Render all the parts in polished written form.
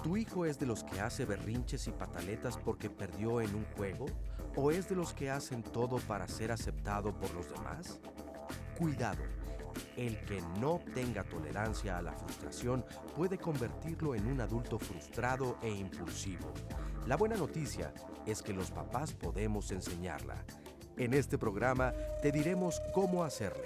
¿Tu hijo es de los que hace berrinches y pataletas porque perdió en un juego? ¿O es de los que hacen todo para ser aceptado por los demás? Cuidado, el que no tenga tolerancia a la frustración puede convertirlo en un adulto frustrado e impulsivo. La buena noticia es que los papás podemos enseñarla. En este programa te diremos cómo hacerlo.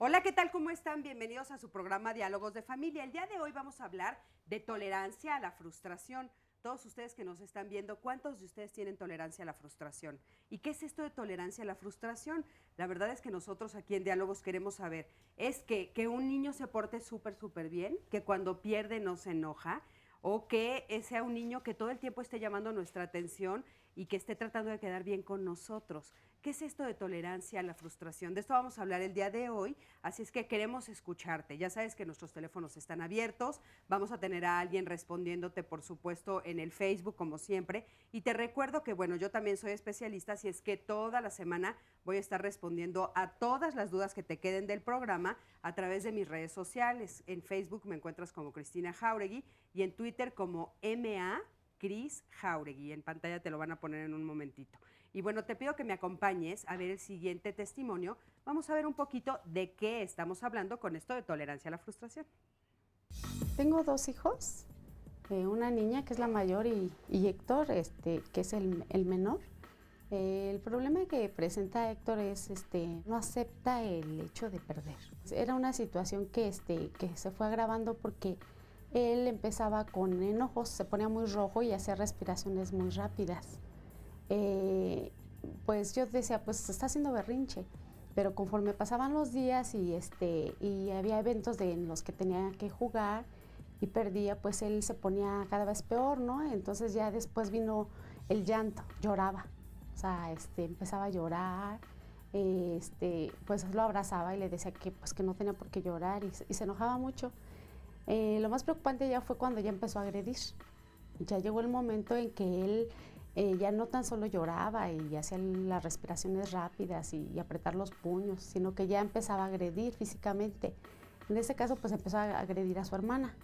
Hola, ¿qué tal? ¿Cómo están? Bienvenidos a su programa Diálogos de Familia. El día de hoy vamos a hablar de tolerancia a la frustración. Todos ustedes que nos están viendo, ¿cuántos de ustedes tienen tolerancia a la frustración? ¿Y qué es esto de tolerancia a la frustración? La verdad es que nosotros aquí en Diálogos queremos saber, es que un niño se porte súper bien, que cuando pierde no se enoja, o que sea un niño que todo el tiempo esté llamando nuestra atención y que esté tratando de quedar bien con nosotros. ¿Qué es esto de tolerancia a la frustración? De esto vamos a hablar el día de hoy, así es que queremos escucharte. Ya sabes que nuestros teléfonos están abiertos, vamos a tener a alguien respondiéndote, por supuesto, en el Facebook, como siempre. Y te recuerdo que, bueno, yo también soy especialista, así es que toda la semana voy a estar respondiendo a todas las dudas que te queden del programa a través de mis redes sociales. En Facebook me encuentras como Cristina Jáuregui y en Twitter como MA Cris Jáuregui. En pantalla te lo van a poner en un momentito. Y bueno, te pido que me acompañes a ver el siguiente testimonio. Vamos a ver un poquito de qué estamos hablando con esto de tolerancia a la frustración. Tengo dos hijos, una niña que es la mayor y Héctor, que es el menor. El problema que presenta Héctor es no acepta el hecho de perder. Era una situación que se fue agravando porque él empezaba con enojos, se ponía muy rojo y hacía respiraciones muy rápidas. Pues yo decía, pues está haciendo berrinche, pero conforme pasaban los días y había eventos en los que tenía que jugar y perdía, pues él se ponía cada vez peor, ¿no? Entonces ya después vino el llanto, lloraba, o sea, empezaba a llorar, pues lo abrazaba y le decía que pues que no tenía por qué llorar y se enojaba mucho. Lo más preocupante ya fue cuando ya empezó a agredir. Ya llegó el momento en que él ya no tan solo lloraba y hacía las respiraciones rápidas y apretar los puños, sino que ya empezaba a agredir físicamente. En ese caso, pues empezó a agredir a su hermana.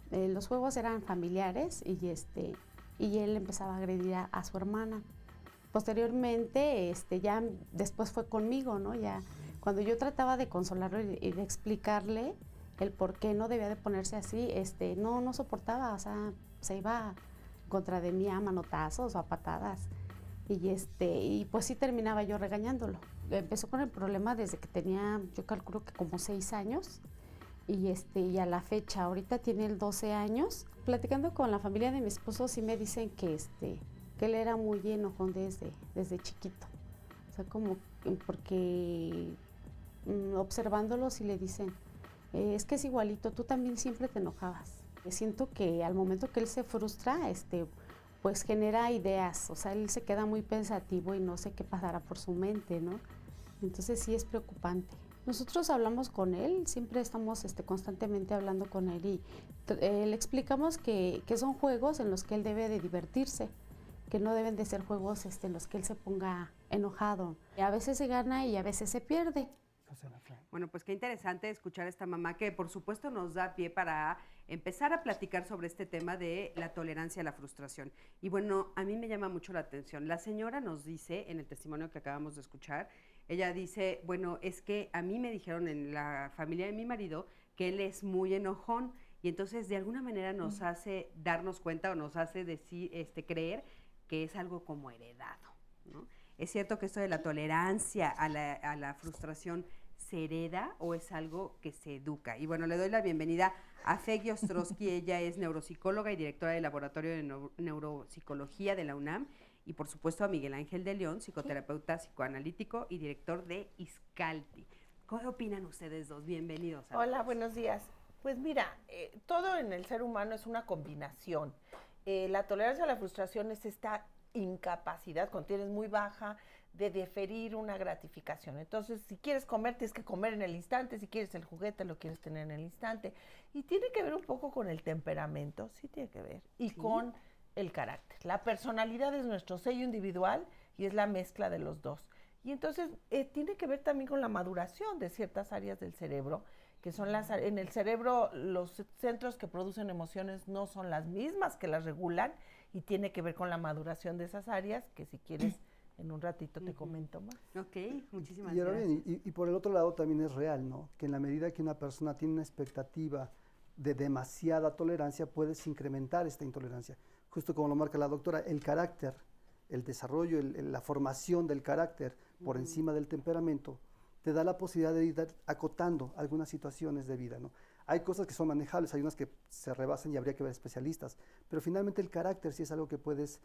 Los juegos eran familiares y él empezaba a agredir a su hermana. Posteriormente, ya después fue conmigo, ¿no? Ya cuando yo trataba de consolarlo y de explicarle el por qué no debía de ponerse así, no soportaba, o sea, se iba contra de mí a manotazos o a patadas y pues sí terminaba yo regañándolo. Empezó con el problema desde que tenía, yo calculo que como 6 años y a la fecha, ahorita tiene él 12 años. Platicando con la familia de mi esposo sí me dicen que él era muy enojón desde chiquito, o sea, como porque observándolo sí le dicen, es que es igualito, tú también siempre te enojabas. Siento que al momento que él se frustra, pues genera ideas, o sea, él se queda muy pensativo y no sé qué pasará por su mente, ¿no? Entonces sí es preocupante. Nosotros hablamos con él, siempre estamos constantemente hablando con él y le explicamos que son juegos en los que él debe de divertirse, que no deben de ser juegos en los que él se ponga enojado. A veces se gana y a veces se pierde. Bueno, pues qué interesante escuchar a esta mamá que por supuesto nos da pie para empezar a platicar sobre este tema de la tolerancia a la frustración. Y bueno, a mí me llama mucho la atención. La señora nos dice, en el testimonio que acabamos de escuchar, ella dice, bueno, es que a mí me dijeron en la familia de mi marido que él es muy enojón y entonces de alguna manera nos hace darnos cuenta o nos hace decir, creer que es algo como heredado, ¿no? ¿Es cierto que esto de la tolerancia a la frustración se hereda o es algo que se educa? Y bueno, le doy la bienvenida a Feggy Ostrowski, ella es neuropsicóloga y directora del Laboratorio de Neuropsicología de la UNAM, y por supuesto a Miguel Ángel de León, psicoterapeuta psicoanalítico y director de ISCALTI. ¿Cómo opinan ustedes dos? Bienvenidos. Hola, buenos días. Pues mira, todo en el ser humano es una combinación. La tolerancia a la frustración es esta incapacidad, cuando tienes muy baja, de deferir una gratificación. Entonces, si quieres comer, tienes que comer en el instante, si quieres el juguete, lo quieres tener en el instante. Y tiene que ver un poco con el temperamento, sí tiene que ver, y ¿sí? Con el carácter. La personalidad es nuestro sello individual y es la mezcla de los dos. Y entonces tiene que ver también con la maduración de ciertas áreas del cerebro que son en el cerebro los centros que producen emociones no son las mismas que las regulan y tiene que ver con la maduración de esas áreas, que si quieres en un ratito te comento más. Ok, muchísimas Y ahora gracias. bien, y por el otro lado también es real, ¿no? Que en la medida que una persona tiene una expectativa de demasiada tolerancia, puedes incrementar esta intolerancia. Justo como lo marca la doctora, el carácter, el desarrollo, la formación del carácter por encima del temperamento, te da la posibilidad de ir acotando algunas situaciones de vida, ¿no? Hay cosas que son manejables, hay unas que se rebasan y habría que ver especialistas, pero finalmente el carácter sí es algo que puedes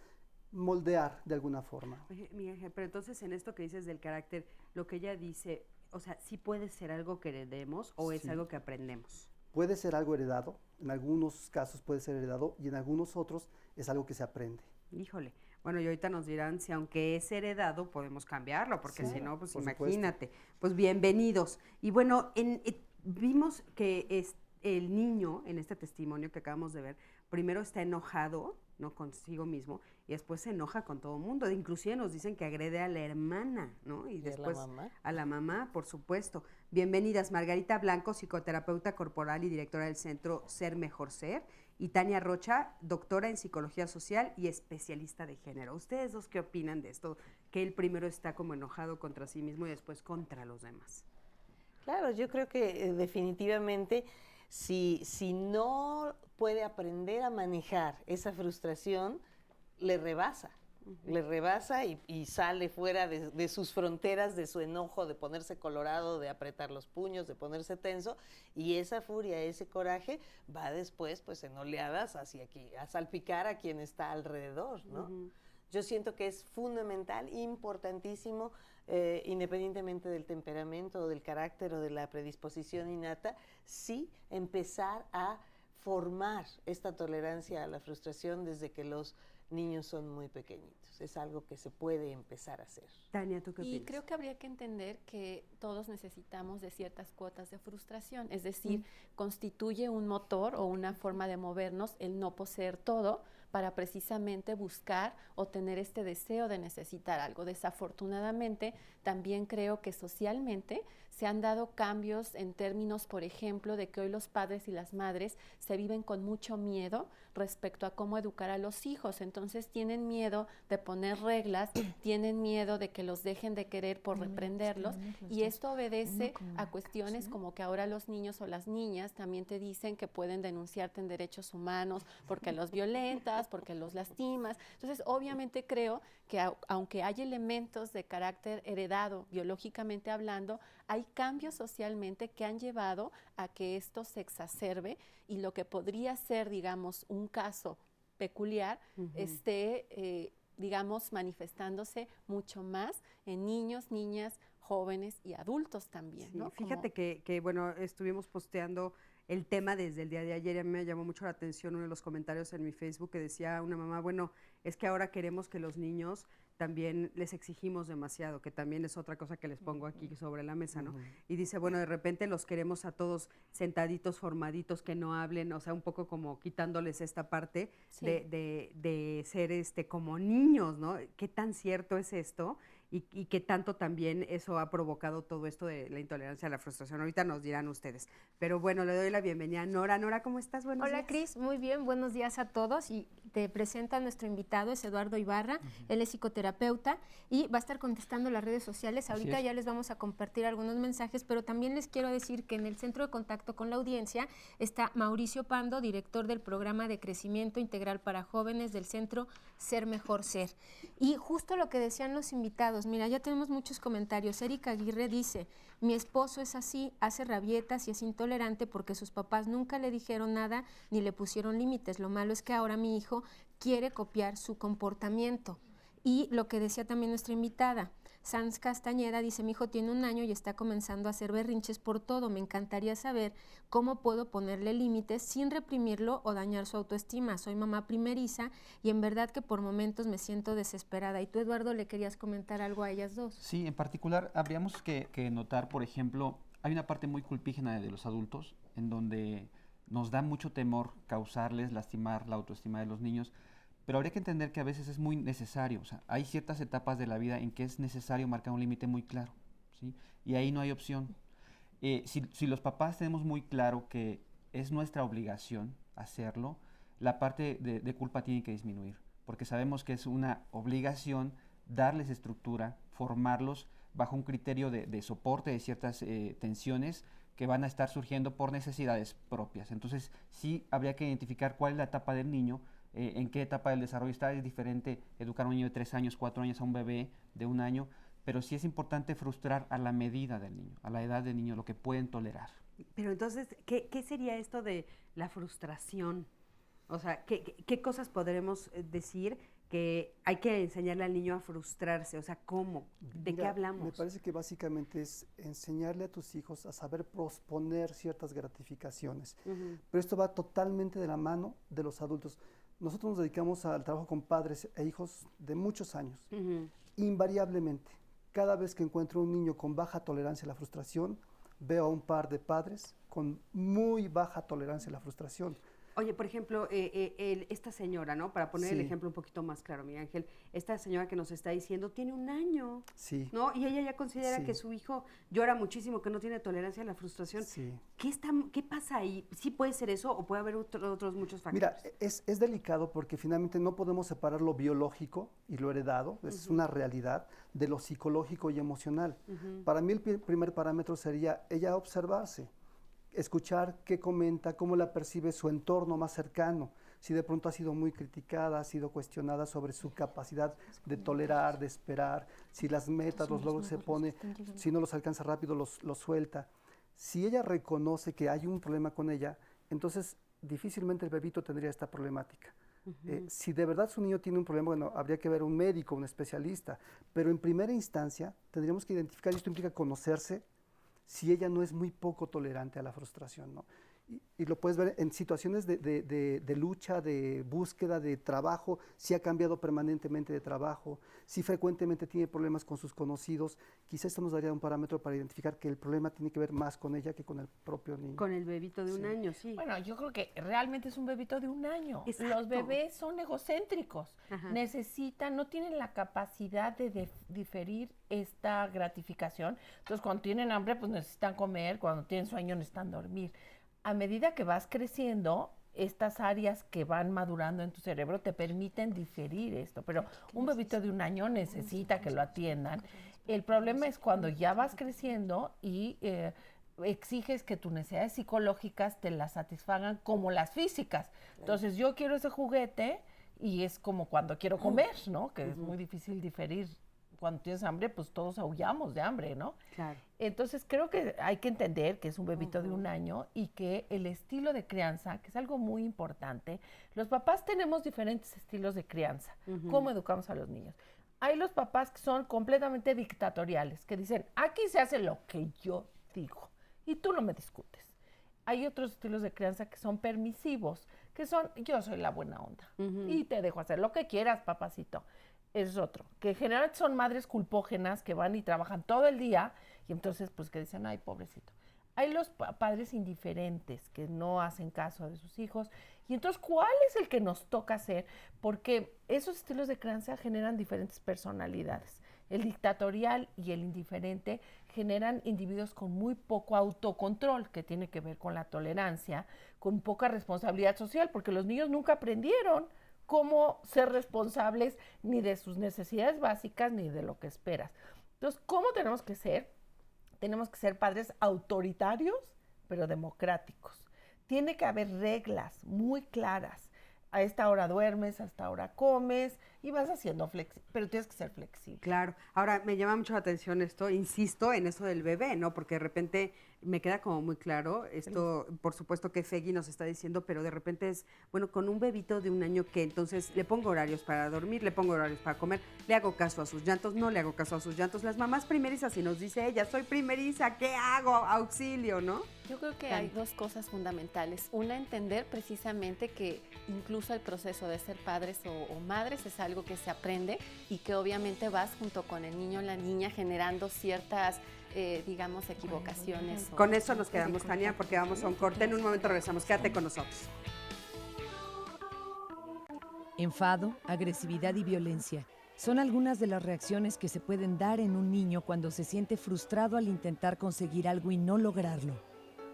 moldear de alguna forma. Oye, Miguel Ángel, pero entonces en esto que dices del carácter, lo que ella dice, o sea, ¿sí puede ser algo que heredemos o es Sí. algo que aprendemos? Puede ser algo heredado, en algunos casos puede ser heredado y en algunos otros es algo que se aprende. Híjole. Bueno, y ahorita nos dirán si aunque es heredado podemos cambiarlo, porque Sí, si no, pues por supuesto. imagínate. Pues bienvenidos. Y bueno, vimos que el niño, en este testimonio que acabamos de ver, primero está enojado, ¿no? Consigo mismo, y después se enoja con todo el mundo. Inclusive nos dicen que agrede a la hermana, ¿no? Y después a la mamá, por supuesto. Bienvenidas, Margarita Blanco, psicoterapeuta corporal y directora del Centro Ser Mejor Ser, y Tania Rocha, doctora en psicología social y especialista de género. ¿Ustedes dos qué opinan de esto? Que él primero está como enojado contra sí mismo y después contra los demás. Claro, yo creo que definitivamente si no puede aprender a manejar esa frustración, le rebasa. Le rebasa y sale fuera de sus fronteras, de su enojo, de ponerse colorado, de apretar los puños, de ponerse tenso, y esa furia, ese coraje va después pues en oleadas hacia aquí, a salpicar a quien está alrededor, ¿no? Yo siento que es fundamental, importantísimo, independientemente del temperamento o del carácter o de la predisposición innata, sí empezar a formar esta tolerancia a la frustración desde que los niños son muy pequeñitos. Es algo que se puede empezar a hacer. Tania, ¿tú qué opinas? Y creo que habría que entender que todos necesitamos de ciertas cuotas de frustración, es decir, constituye un motor o una forma de movernos el no poseer todo para precisamente buscar o tener este deseo de necesitar algo. Desafortunadamente, también creo que socialmente se han dado cambios en términos, por ejemplo, de que hoy los padres y las madres se viven con mucho miedo respecto a cómo educar a los hijos. Entonces tienen miedo de poner reglas, tienen miedo de que los dejen de querer por reprenderlos, y esto obedece a cuestiones como que ahora los niños o las niñas también te dicen que pueden denunciarte en derechos humanos porque los violentas, porque los lastimas. Entonces, obviamente creo que aunque hay elementos de carácter heredado, biológicamente hablando, hay cambios socialmente que han llevado a que esto se exacerbe, y lo que podría ser, digamos, un caso peculiar esté, digamos, manifestándose mucho más en niños, niñas, jóvenes y adultos también, Sí, ¿no? fíjate que, bueno, estuvimos posteando el tema desde el día de ayer, y a mí me llamó mucho la atención uno de los comentarios en mi Facebook que decía una mamá, bueno, es que ahora queremos que los niños también les exigimos demasiado, que también es otra cosa que les pongo aquí sobre la mesa, ¿no? Y dice, bueno, de repente los queremos a todos sentaditos, formaditos, que no hablen, o sea, un poco como quitándoles esta parte Sí. de ser como niños, ¿no? ¿Qué tan cierto es esto? Y qué tanto también eso ha provocado todo esto de la intolerancia a la frustración. Ahorita nos dirán ustedes. Pero bueno, le doy la bienvenida a Nora. Nora, ¿cómo estás? Buenos Hola días. Cris, muy bien, buenos días a todos, y te presenta a nuestro invitado, es Eduardo Ibarra, él es psicoterapeuta y va a estar contestando las redes sociales. Ahorita ya les vamos a compartir algunos mensajes, pero también les quiero decir que en el centro de contacto con la audiencia está Mauricio Pando, director del programa de crecimiento integral para jóvenes del Centro Ser Mejor Ser. Y justo lo que decían los invitados, mira, ya tenemos muchos comentarios. Erika Aguirre dice, mi esposo es así, hace rabietas y es intolerante porque sus papás nunca le dijeron nada ni le pusieron límites. Lo malo es que ahora mi hijo quiere copiar su comportamiento. Y lo que decía también nuestra invitada, Sanz Castañeda, dice, mi hijo tiene 1 año y está comenzando a hacer berrinches por todo. Me encantaría saber cómo puedo ponerle límites sin reprimirlo o dañar su autoestima. Soy mamá primeriza y en verdad que por momentos me siento desesperada. Y tú, Eduardo, ¿le querías comentar algo a ellas dos? Sí, en particular habríamos que notar, por ejemplo, hay una parte muy culpígena de los adultos en donde nos da mucho temor causarles, lastimar la autoestima de los niños, pero habría que entender que a veces es muy necesario. O sea, hay ciertas etapas de la vida en que es necesario marcar un límite muy claro, ¿sí? Y ahí no hay opción. Si los papás tenemos muy claro que es nuestra obligación hacerlo, la parte de culpa tiene que disminuir, porque sabemos que es una obligación darles estructura, formarlos bajo un criterio de soporte de ciertas tensiones que van a estar surgiendo por necesidades propias. Entonces, sí habría que identificar cuál es la etapa del niño, en qué etapa del desarrollo está. Es diferente educar a un niño de 3 años, 4 años, a un bebé de 1 año, pero sí es importante frustrar a la medida del niño, a la edad del niño, lo que pueden tolerar. Pero entonces, ¿qué sería esto de la frustración? O sea, ¿qué cosas podremos decir que hay que enseñarle al niño a frustrarse? O sea, ¿cómo? ¿De qué hablamos? Me parece que básicamente es enseñarle a tus hijos a saber posponer ciertas gratificaciones. Pero esto va totalmente de la mano de los adultos. Nosotros nos dedicamos al trabajo con padres e hijos de muchos años. Invariablemente, cada vez que encuentro un niño con baja tolerancia a la frustración, veo a un par de padres con muy baja tolerancia a la frustración. Oye, por ejemplo, esta señora, ¿no? Para poner el Sí. ejemplo un poquito más claro, Miguel Ángel, esta señora que nos está diciendo tiene 1 año, Sí. ¿no? Y ella ya considera Sí. que su hijo llora muchísimo, que no tiene tolerancia a la frustración. Sí. ¿Qué pasa ahí? ¿Sí puede ser eso o puede haber otros muchos factores? Mira, es delicado porque finalmente no podemos separar lo biológico y lo heredado, es una realidad, de lo psicológico y emocional. Para mí el primer parámetro sería ella observarse, escuchar qué comenta, cómo la percibe su entorno más cercano, si de pronto ha sido muy criticada, ha sido cuestionada sobre su capacidad de tolerar, de esperar, si las metas, los logros que se pone, si no los alcanza rápido, los suelta. Si ella reconoce que hay un problema con ella, entonces difícilmente el bebito tendría esta problemática. Si de verdad su niño tiene un problema, bueno, habría que ver un médico, un especialista, pero en primera instancia tendríamos que identificar, y esto implica conocerse, si ella no es muy poco tolerante a la frustración, ¿no? Y lo puedes ver en situaciones de lucha, de búsqueda, de trabajo, si ha cambiado permanentemente de trabajo, si frecuentemente tiene problemas con sus conocidos, quizás esto nos daría un parámetro para identificar que el problema tiene que ver más con ella que con el propio niño. Con el bebito de 1 año, sí. Bueno, yo creo que realmente es un bebito de 1 año. Exacto. Los bebés son egocéntricos, Ajá. no tienen la capacidad de diferir esta gratificación. Entonces, cuando tienen hambre, pues necesitan comer, cuando tienen sueño, necesitan dormir. A medida que vas creciendo, estas áreas que van madurando en tu cerebro te permiten diferir esto, pero un bebito de 1 año necesita que lo atiendan. El problema es cuando ya vas creciendo y exiges que tus necesidades psicológicas te las satisfagan como las físicas. Entonces, yo quiero ese juguete y es como cuando quiero comer, ¿no? Que es muy difícil diferir. Cuando tienes hambre, pues todos aullamos de hambre, ¿no? Claro. Entonces, creo que hay que entender que es un bebito de 1 año y que el estilo de crianza, que es algo muy importante, los papás tenemos diferentes estilos de crianza. ¿Cómo educamos a los niños? Hay los papás que son completamente dictatoriales, que dicen, aquí se hace lo que yo digo y tú no me discutes. Hay otros estilos de crianza que son permisivos, que son, yo soy la buena onda y te dejo hacer lo que quieras, papacito. Es otro, que generalmente son madres culpógenas que van y trabajan todo el día y entonces pues que dicen, ay, pobrecito. Hay los padres indiferentes que no hacen caso de sus hijos y entonces, ¿cuál es el que nos toca hacer? Porque esos estilos de crianza generan diferentes personalidades. El dictatorial y el indiferente generan individuos con muy poco autocontrol, que tiene que ver con la tolerancia, con poca responsabilidad social, porque los niños nunca aprendieron cómo ser responsables ni de sus necesidades básicas ni de lo que esperas. Entonces, ¿cómo tenemos que ser? Tenemos que ser padres autoritarios, pero democráticos. Tiene que haber reglas muy claras. A esta hora duermes, a esta hora comes y vas haciendo pero tienes que ser flexible. Claro. Ahora, me llama mucho la atención esto, insisto en eso del bebé, ¿no? Porque de repente me queda como muy claro, esto por supuesto que Fegui nos está diciendo, pero de repente es, bueno, con un bebito de 1 año que entonces le pongo horarios para dormir, le pongo horarios para comer, le hago caso a sus llantos, no le hago caso a sus llantos. Las mamás primerizas, y nos dice ella, soy primeriza, ¿qué hago? Auxilio, ¿no? Yo creo que hay 2 cosas fundamentales. Una, entender precisamente que incluso el proceso de ser padres o madres es algo que se aprende y que obviamente vas junto con el niño o la niña generando ciertas, digamos, equivocaciones. Con eso nos quedamos, Tania, porque vamos a un corte. En un momento regresamos. Quédate con nosotros. Enfado, agresividad y violencia. son algunas de las reacciones que se pueden dar en un niño cuando se siente frustrado al intentar conseguir algo y no lograrlo.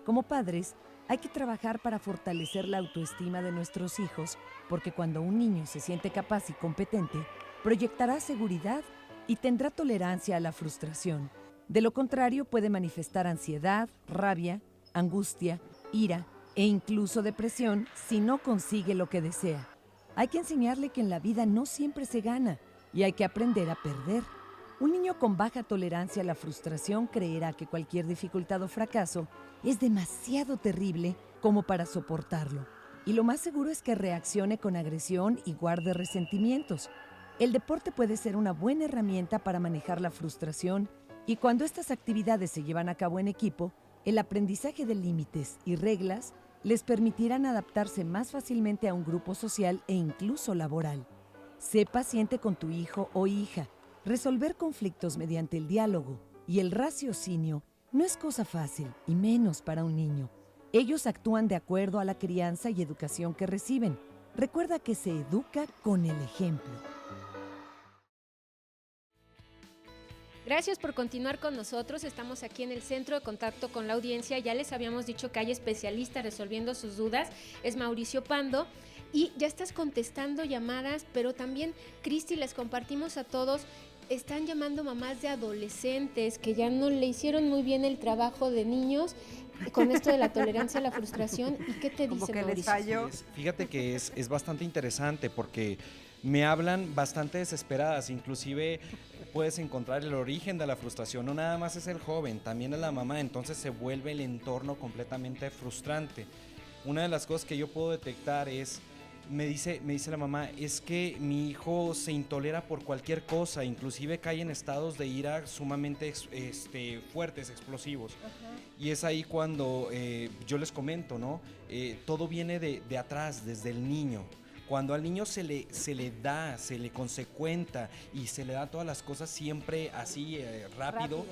Como padres, hay que trabajar para fortalecer la autoestima de nuestros hijos, porque cuando un niño se siente capaz y competente, proyectará seguridad y tendrá tolerancia a la frustración. De lo contrario, puede manifestar ansiedad, rabia, angustia, ira e incluso depresión si no consigue lo que desea. Hay que enseñarle que en la vida no siempre se gana y hay que aprender a perder. Un niño con baja tolerancia a la frustración creerá que cualquier dificultad o fracaso es demasiado terrible como para soportarlo. Y lo más seguro es que reaccione con agresión y guarde resentimientos. El deporte puede ser una buena herramienta para manejar la frustración y cuando estas actividades se llevan a cabo en equipo, el aprendizaje de límites y reglas les permitirán adaptarse más fácilmente a un grupo social e incluso laboral. Sé paciente con tu hijo o hija. Resolver conflictos mediante el diálogo y el raciocinio no es cosa fácil, y menos para un niño. Ellos actúan de acuerdo a la crianza y educación que reciben. Recuerda que se educa con el ejemplo. Gracias por continuar con nosotros. Estamos aquí en el Centro de Contacto con la Audiencia. Ya les habíamos dicho que hay especialistas resolviendo sus dudas. Es Mauricio Pando. Y ya estás contestando llamadas, pero también, Cristi, les compartimos a todos, están llamando mamás de adolescentes que ya no le hicieron muy bien el trabajo de niños con esto de la tolerancia a la frustración. ¿Y qué te Como dice que les Mauricio? falló. Fíjate que es bastante interesante porque me hablan bastante desesperadas, inclusive puedes encontrar el origen de la frustración, no nada más es el joven, también es la mamá, entonces se vuelve el entorno completamente frustrante. Una de las cosas que yo puedo detectar es, me dice la mamá, es que mi hijo se intolera por cualquier cosa, inclusive cae en estados de ira sumamente fuertes, explosivos. Ajá. Y es ahí cuando yo les comento, ¿no? Todo viene de atrás, desde el niño. Cuando al niño se le consecuenta y se le da todas las cosas siempre así rápido,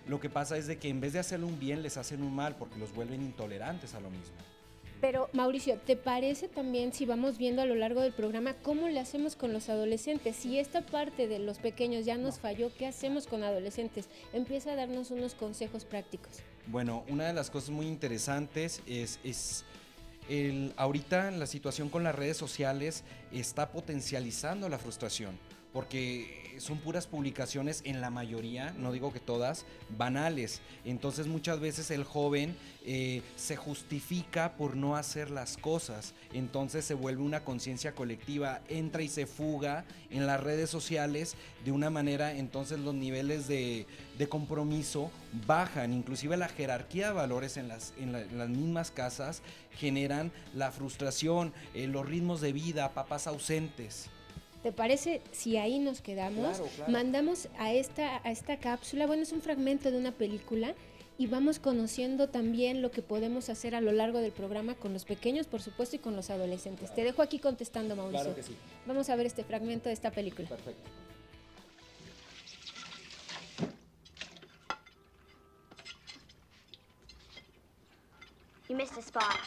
lo que pasa es de que en vez de hacerle un bien, les hacen un mal porque los vuelven intolerantes a lo mismo. Pero, Mauricio, ¿te parece también, si vamos viendo a lo largo del programa, cómo le hacemos con los adolescentes? Si esta parte de los pequeños ya nos falló, ¿qué hacemos con adolescentes? Empieza a darnos unos consejos prácticos. Bueno, una de las cosas muy interesantes es ahorita la situación con las redes sociales está potencializando la frustración, porque son puras publicaciones, en la mayoría, no digo que todas, banales. Entonces muchas veces el joven se justifica por no hacer las cosas, entonces se vuelve una conciencia colectiva, entra y se fuga en las redes sociales de una manera, entonces los niveles de compromiso bajan, inclusive la jerarquía de valores en las mismas casas generan la frustración, los ritmos de vida, papás ausentes. ¿Te parece si ahí nos quedamos? Claro. Mandamos a esta cápsula, bueno, es un fragmento de una película y vamos conociendo también lo que podemos hacer a lo largo del programa con los pequeños, por supuesto, y con los adolescentes. Claro. Te dejo aquí contestando, Mauricio. Claro que sí. Vamos a ver este fragmento de esta película. Perfecto. You missed a spot.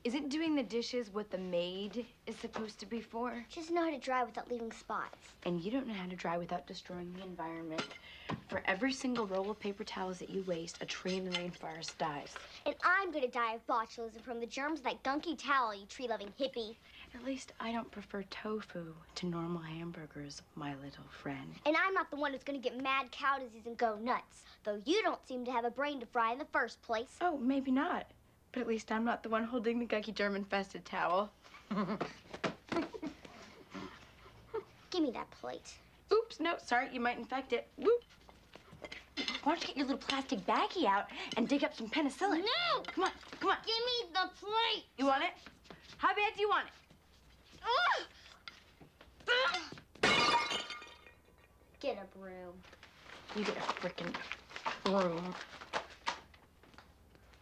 Isn't doing the dishes what the maid is supposed to be for? She doesn't know how to dry without leaving spots. And you don't know how to dry without destroying the environment. For every single roll of paper towels that you waste, a tree in the rainforest dies. And I'm gonna die of botulism from the germs of that gunky towel, you tree-loving hippie. At least I don't prefer tofu to normal hamburgers, my little friend. And I'm not the one who's gonna get mad cow disease and go nuts. Though you don't seem to have a brain to fry in the first place. Oh, maybe not. But at least I'm not the one holding the gunky germ-infested towel. Give me that plate. Oops, no, sorry, you might infect it. Whoop. Why don't you get your little plastic baggie out and dig up some penicillin? No! Come on. Give me the plate! You want it? How bad do you want it? Get a broom. You get a frickin' broom.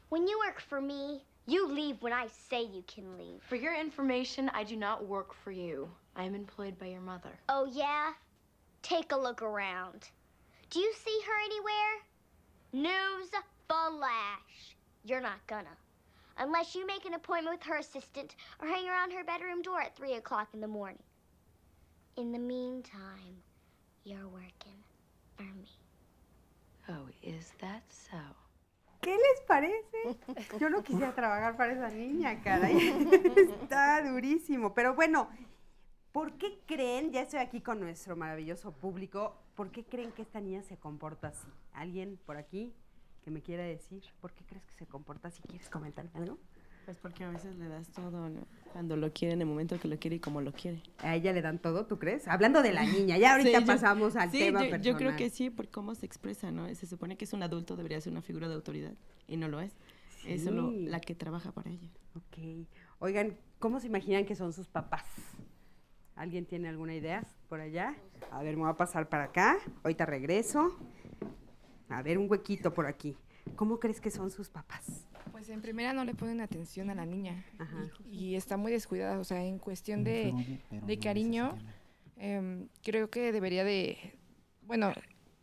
When you work for me, you leave when I say you can leave. For your information, I do not work for you. I am employed by your mother. Oh, yeah? Take a look around. Do you see her anywhere? News flash. You're not gonna. Unless you make an appointment with her assistant or hang around her bedroom door at 3 o'clock in the morning. In the meantime, you're working for me. Oh, is that so? ¿Qué les parece? Yo no quisiera trabajar para esa niña, caray. Está durísimo. Pero bueno, ¿por qué creen, ya estoy aquí con nuestro maravilloso público, ¿por qué creen que esta niña se comporta así? ¿Alguien por aquí que me quiera decir por qué crees que se comporta así? ¿Quieres comentar algo? Pues porque a veces le das todo, ¿no? Cuando lo quiere, en el momento que lo quiere y como lo quiere. A ella le dan todo, ¿tú crees? Hablando de la niña, ya ahorita pasamos al tema personal. Yo creo que sí, por cómo se expresa, ¿no? Se supone que es un adulto, debería ser una figura de autoridad, y no lo es. Sí. Es solo la que trabaja para ella. Ok. Oigan, ¿cómo se imaginan que son sus papás? ¿Alguien tiene alguna idea por allá? A ver, me voy a pasar para acá. Ahorita regreso. A ver, un huequito por aquí. ¿Cómo crees que son sus papás? Pues en primera no le ponen atención a la niña y está muy descuidada, o sea, en cuestión de cariño, creo que debería de, bueno,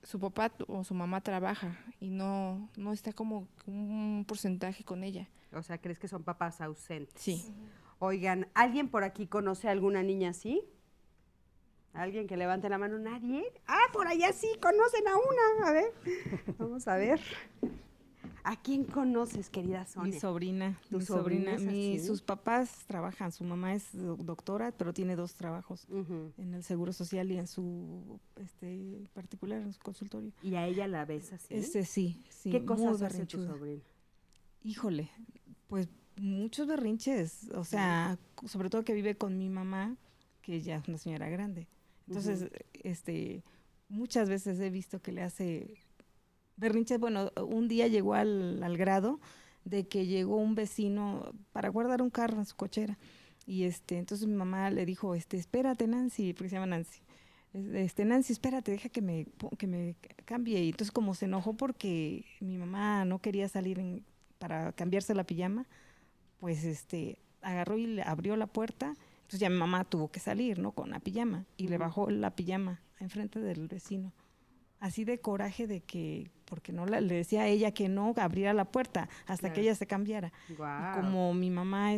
su papá o su mamá trabaja y no está como un porcentaje con ella. O sea, ¿crees que son papás ausentes? Sí. Oigan, ¿alguien por aquí conoce a alguna niña así? ¿Alguien que levante la mano? ¿Nadie? Ah, por allá sí, conocen a una. A ver, vamos a ver. ¿A quién conoces, querida Sonia? Mi sobrina. ¿Tu sobrina es así? Sus papás trabajan, su mamá es doctora, pero tiene 2 trabajos, en el Seguro Social y en su particular, en su consultorio. ¿Y a ella la ves así? Sí. ¿Qué cosas muy hace tu berrinchuda. sobrina? Híjole, pues muchos berrinches, o sea, sobre todo que vive con mi mamá, que ya es una señora grande. Entonces, muchas veces he visto que le hace berrinches. Bueno, un día llegó al grado de que llegó un vecino para guardar un carro en su cochera. Y entonces mi mamá le dijo, espérate, Nancy, porque se llama Nancy. Nancy, espérate, deja que me cambie. Y entonces como se enojó porque mi mamá no quería salir para cambiarse la pijama, pues agarró y le abrió la puerta. Entonces ya mi mamá tuvo que salir, ¿no? Con la pijama. Y le bajó la pijama enfrente del vecino. Así de coraje de que, porque no le decía a ella que no abriera la puerta hasta que ella se cambiara. Guau. Y como mi mamá,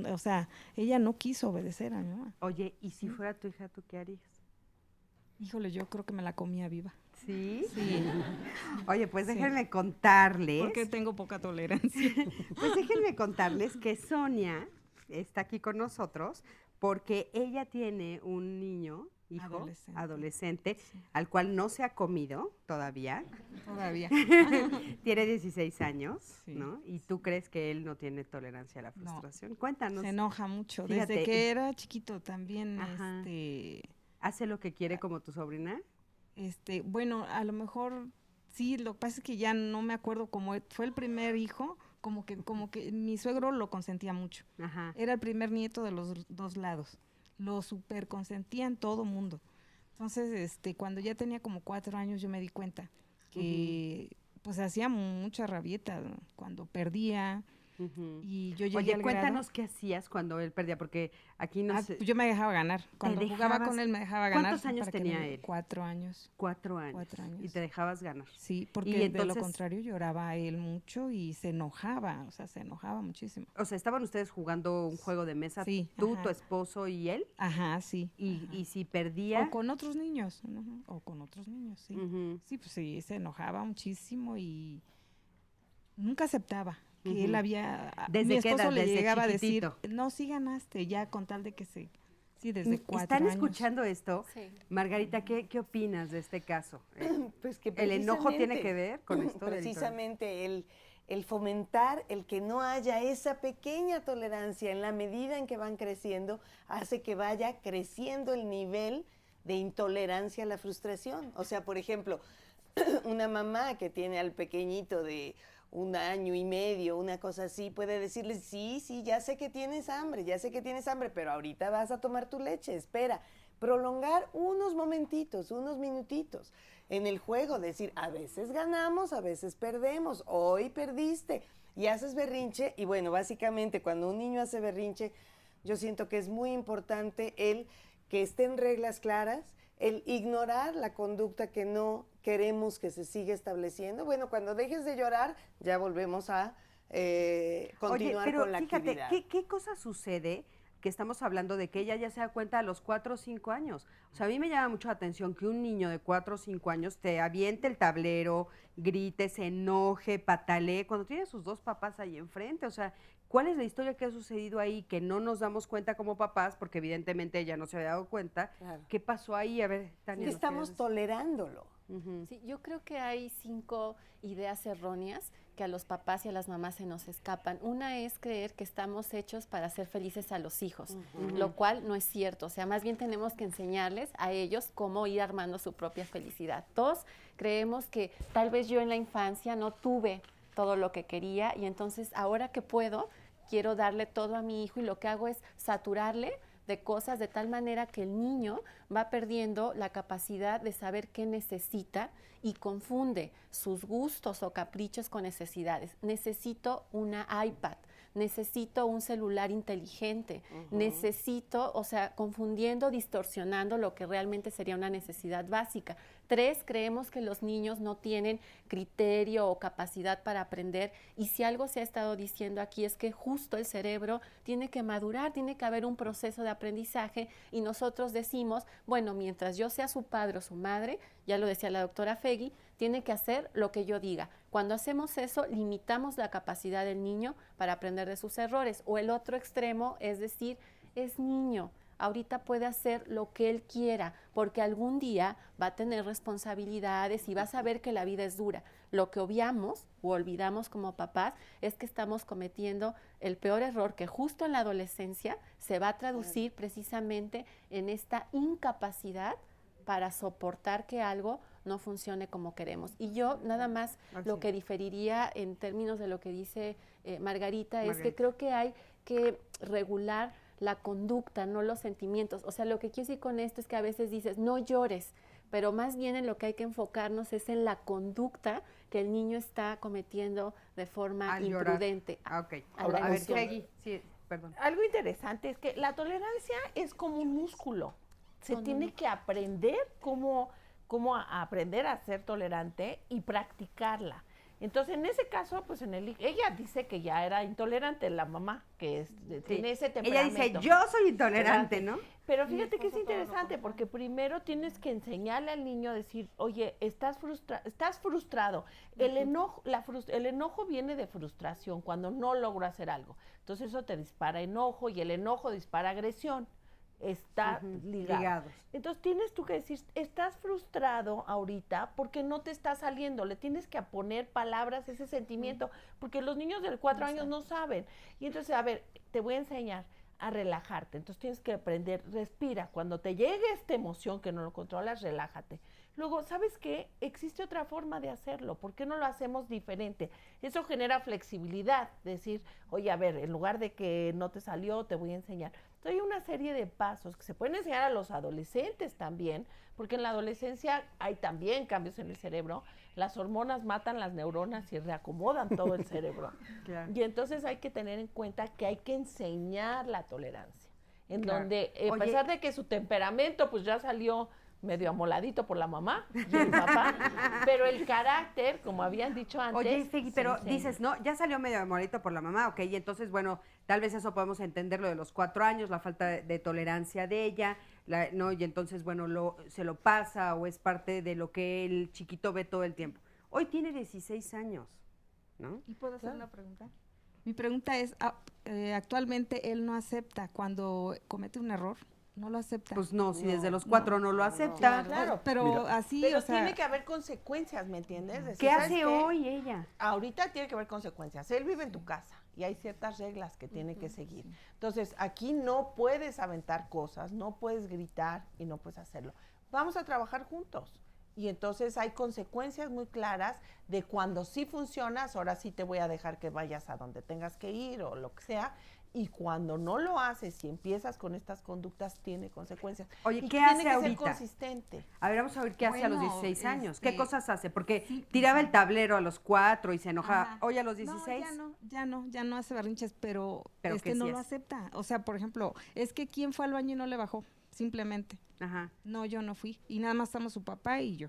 o sea, ella no quiso obedecer a mi mamá. Oye, ¿y si fuera tu hija, tú qué harías? Híjole, yo creo que me la comía viva. ¿Sí? Sí. Oye, pues Sí. déjenme contarles. Porque tengo poca tolerancia. Pues déjenme contarles que Sonia está aquí con nosotros porque ella tiene un niño, hijo, adolescente, al cual no se ha comido todavía. Todavía. Tiene 16 años, Sí. ¿no? Y tú crees que él no tiene tolerancia a la frustración. No. Cuéntanos. Se enoja mucho. Fíjate, Desde que era chiquito también, Ajá. ¿Hace lo que quiere como tu sobrina? Bueno, a lo mejor sí, lo que pasa es que ya no me acuerdo cómo fue el primer hijo, como que mi suegro lo consentía mucho. Ajá. Era el primer nieto de los 2 lados. Lo super consentían todo mundo. Entonces, cuando ya tenía como 4 años, yo me di cuenta que pues hacía mucha rabieta, ¿no? Cuando perdía. Y yo llegué Oye, al cuéntanos qué hacías cuando él perdía, porque aquí no sé. Yo me dejaba ganar. Cuando jugaba con él me dejaba ganar. ¿Cuántos años tenía él? 4 años. 4 años. 4 años. Y te dejabas ganar. Sí, porque de lo contrario lloraba él mucho y se enojaba, o sea, se enojaba muchísimo. O sea, ¿estaban ustedes jugando un juego de mesa? Sí. ¿Tú, Ajá. tu esposo y él? Ajá, sí. Y si perdía... O con otros niños, sí. Sí, pues sí, se enojaba muchísimo y nunca aceptaba que él había... ¿Desde mi qué esposo edad? le ¿Desde llegaba chiquitito? a decir, no, sí ganaste, ya con tal de que sí, desde 4 ¿Están años. escuchando esto? Sí. Margarita, ¿qué opinas de este caso? Pues que ¿El enojo tiene precisamente- que ver con esto? Precisamente el fomentar, el que no haya esa pequeña tolerancia en la medida en que van creciendo, hace que vaya creciendo el nivel de intolerancia a la frustración. O sea, por ejemplo, una mamá que tiene al pequeñito de 1 año y medio, una cosa así, puede decirle, sí, ya sé que tienes hambre, pero ahorita vas a tomar tu leche, espera. Prolongar unos momentitos, unos minutitos en el juego, decir, a veces ganamos, a veces perdemos, hoy perdiste y haces berrinche. Y bueno, básicamente cuando un niño hace berrinche, yo siento que es muy importante el que estén reglas claras, el ignorar la conducta que no queremos que se siga estableciendo. Bueno, cuando dejes de llorar, ya volvemos a continuar Oye, pero con la fíjate, actividad. ¿qué cosa sucede que estamos hablando de que ella ya se da cuenta a los 4 o 5 años. O sea, a mí me llama mucho la atención que un niño de 4 o 5 años te aviente el tablero, grite, se enoje, patalee, cuando tiene a sus dos papás ahí enfrente. O sea, ¿cuál es la historia que ha sucedido ahí que no nos damos cuenta como papás? Porque evidentemente ella no se había dado cuenta. Claro. ¿Qué pasó ahí? A ver, Tania. Que estamos tolerándolo. Sí, yo creo que hay 5 ideas erróneas que a los papás y a las mamás se nos escapan. Una es creer que estamos hechos para hacer felices a los hijos, lo cual no es cierto. O sea, más bien tenemos que enseñarles a ellos cómo ir armando su propia felicidad. 2, creemos que tal vez yo en la infancia no tuve todo lo que quería y entonces ahora que puedo, quiero darle todo a mi hijo y lo que hago es saturarle de cosas de tal manera que el niño va perdiendo la capacidad de saber qué necesita y confunde sus gustos o caprichos con necesidades. Necesito una iPad, necesito un celular inteligente, necesito, o sea, confundiendo, distorsionando lo que realmente sería una necesidad básica. 3, creemos que los niños no tienen criterio o capacidad para aprender y si algo se ha estado diciendo aquí es que justo el cerebro tiene que madurar, tiene que haber un proceso de aprendizaje y nosotros decimos, bueno, mientras yo sea su padre o su madre, ya lo decía la doctora Fegui, tiene que hacer lo que yo diga. Cuando hacemos eso, limitamos la capacidad del niño para aprender de sus errores. O el otro extremo es decir, es niño, ahorita puede hacer lo que él quiera, porque algún día va a tener responsabilidades y va a saber que la vida es dura. Lo que obviamos o olvidamos como papás es que estamos cometiendo el peor error que justo en la adolescencia se va a traducir precisamente en esta incapacidad para soportar que algo no funcione como queremos. Y yo nada más lo que diferiría en términos de lo que dice Margarita es que creo que hay que regular la conducta, no los sentimientos. O sea, lo que quiero decir con esto es que a veces dices, no llores, pero más bien en lo que hay que enfocarnos es en la conducta que el niño está cometiendo de forma imprudente. A ver, Peggy, sí, perdón. Algo interesante es que la tolerancia es como un músculo. Se tiene que aprender cómo aprender a ser tolerante y practicarla. Entonces, en ese caso, pues ella dice que ya era intolerante, la mamá, que tiene ese temperamento. Ella dice, yo soy intolerante, ¿no? Pero fíjate que es interesante, porque primero tienes que enseñarle al niño a decir, oye, estás frustrado. El enojo viene de frustración, cuando no logro hacer algo. Entonces, eso te dispara enojo, y el enojo dispara agresión. Está ligado. Entonces tienes tú que decir, estás frustrado ahorita porque no te está saliendo, le tienes que poner palabras a ese sentimiento, porque los niños de 4 años no saben. Y entonces, a ver, te voy a enseñar a relajarte. Entonces tienes que aprender, respira. Cuando te llegue esta emoción que no lo controlas, relájate. Luego, ¿sabes qué? Existe otra forma de hacerlo. ¿Por qué no lo hacemos diferente? Eso genera flexibilidad. Decir, oye, a ver, en lugar de que no te salió, te voy a enseñar. Entonces, hay una serie de pasos que se pueden enseñar a los adolescentes también, porque en la adolescencia hay también cambios en el cerebro. Las hormonas matan las neuronas y reacomodan todo el cerebro. Claro. Y entonces hay que tener en cuenta que hay que enseñar la tolerancia. En donde, a pesar de que su temperamento pues ya salió medio amoladito por la mamá y el papá, pero el carácter, como habían dicho antes... Oye, Fegui, pero dices, no, ya salió medio amoladito por la mamá, ok, y entonces, bueno, tal vez eso podemos entender lo de los 4 años, la falta de tolerancia de ella, ¿no? Y entonces, bueno, se lo pasa o es parte de lo que el chiquito ve todo el tiempo. Hoy tiene 16 años, ¿no? ¿Y puedo hacer una pregunta? Mi pregunta es, actualmente él no acepta cuando comete un error. No lo acepta. Pues no, si desde los 4 no lo acepta. Claro, pero mira, así, pero o sea, tiene que haber consecuencias, ¿me entiendes? Decir, ¿qué hace hoy ella? Ahorita tiene que haber consecuencias. Él vive en tu casa y hay ciertas reglas que tiene que seguir. Entonces, aquí no puedes aventar cosas, no puedes gritar y no puedes hacerlo. Vamos a trabajar juntos. Y entonces hay consecuencias muy claras de cuando sí funcionas, ahora sí te voy a dejar que vayas a donde tengas que ir o lo que sea. Y cuando no lo haces y empiezas con estas conductas, tiene consecuencias. Oye, y ¿qué hace ahorita? Tiene que ser consistente. A ver, vamos a ver qué hace a los 16 años. ¿Qué cosas hace? Porque tiraba el tablero a los 4 y se enojaba. Hoy a los 16. No, ya no hace berrinches, pero ¿qué no sí lo es? acepta. O sea, por ejemplo, es que ¿quién fue al baño y no le bajó? Simplemente. Ajá. No, yo no fui. Y nada más estamos su papá y yo.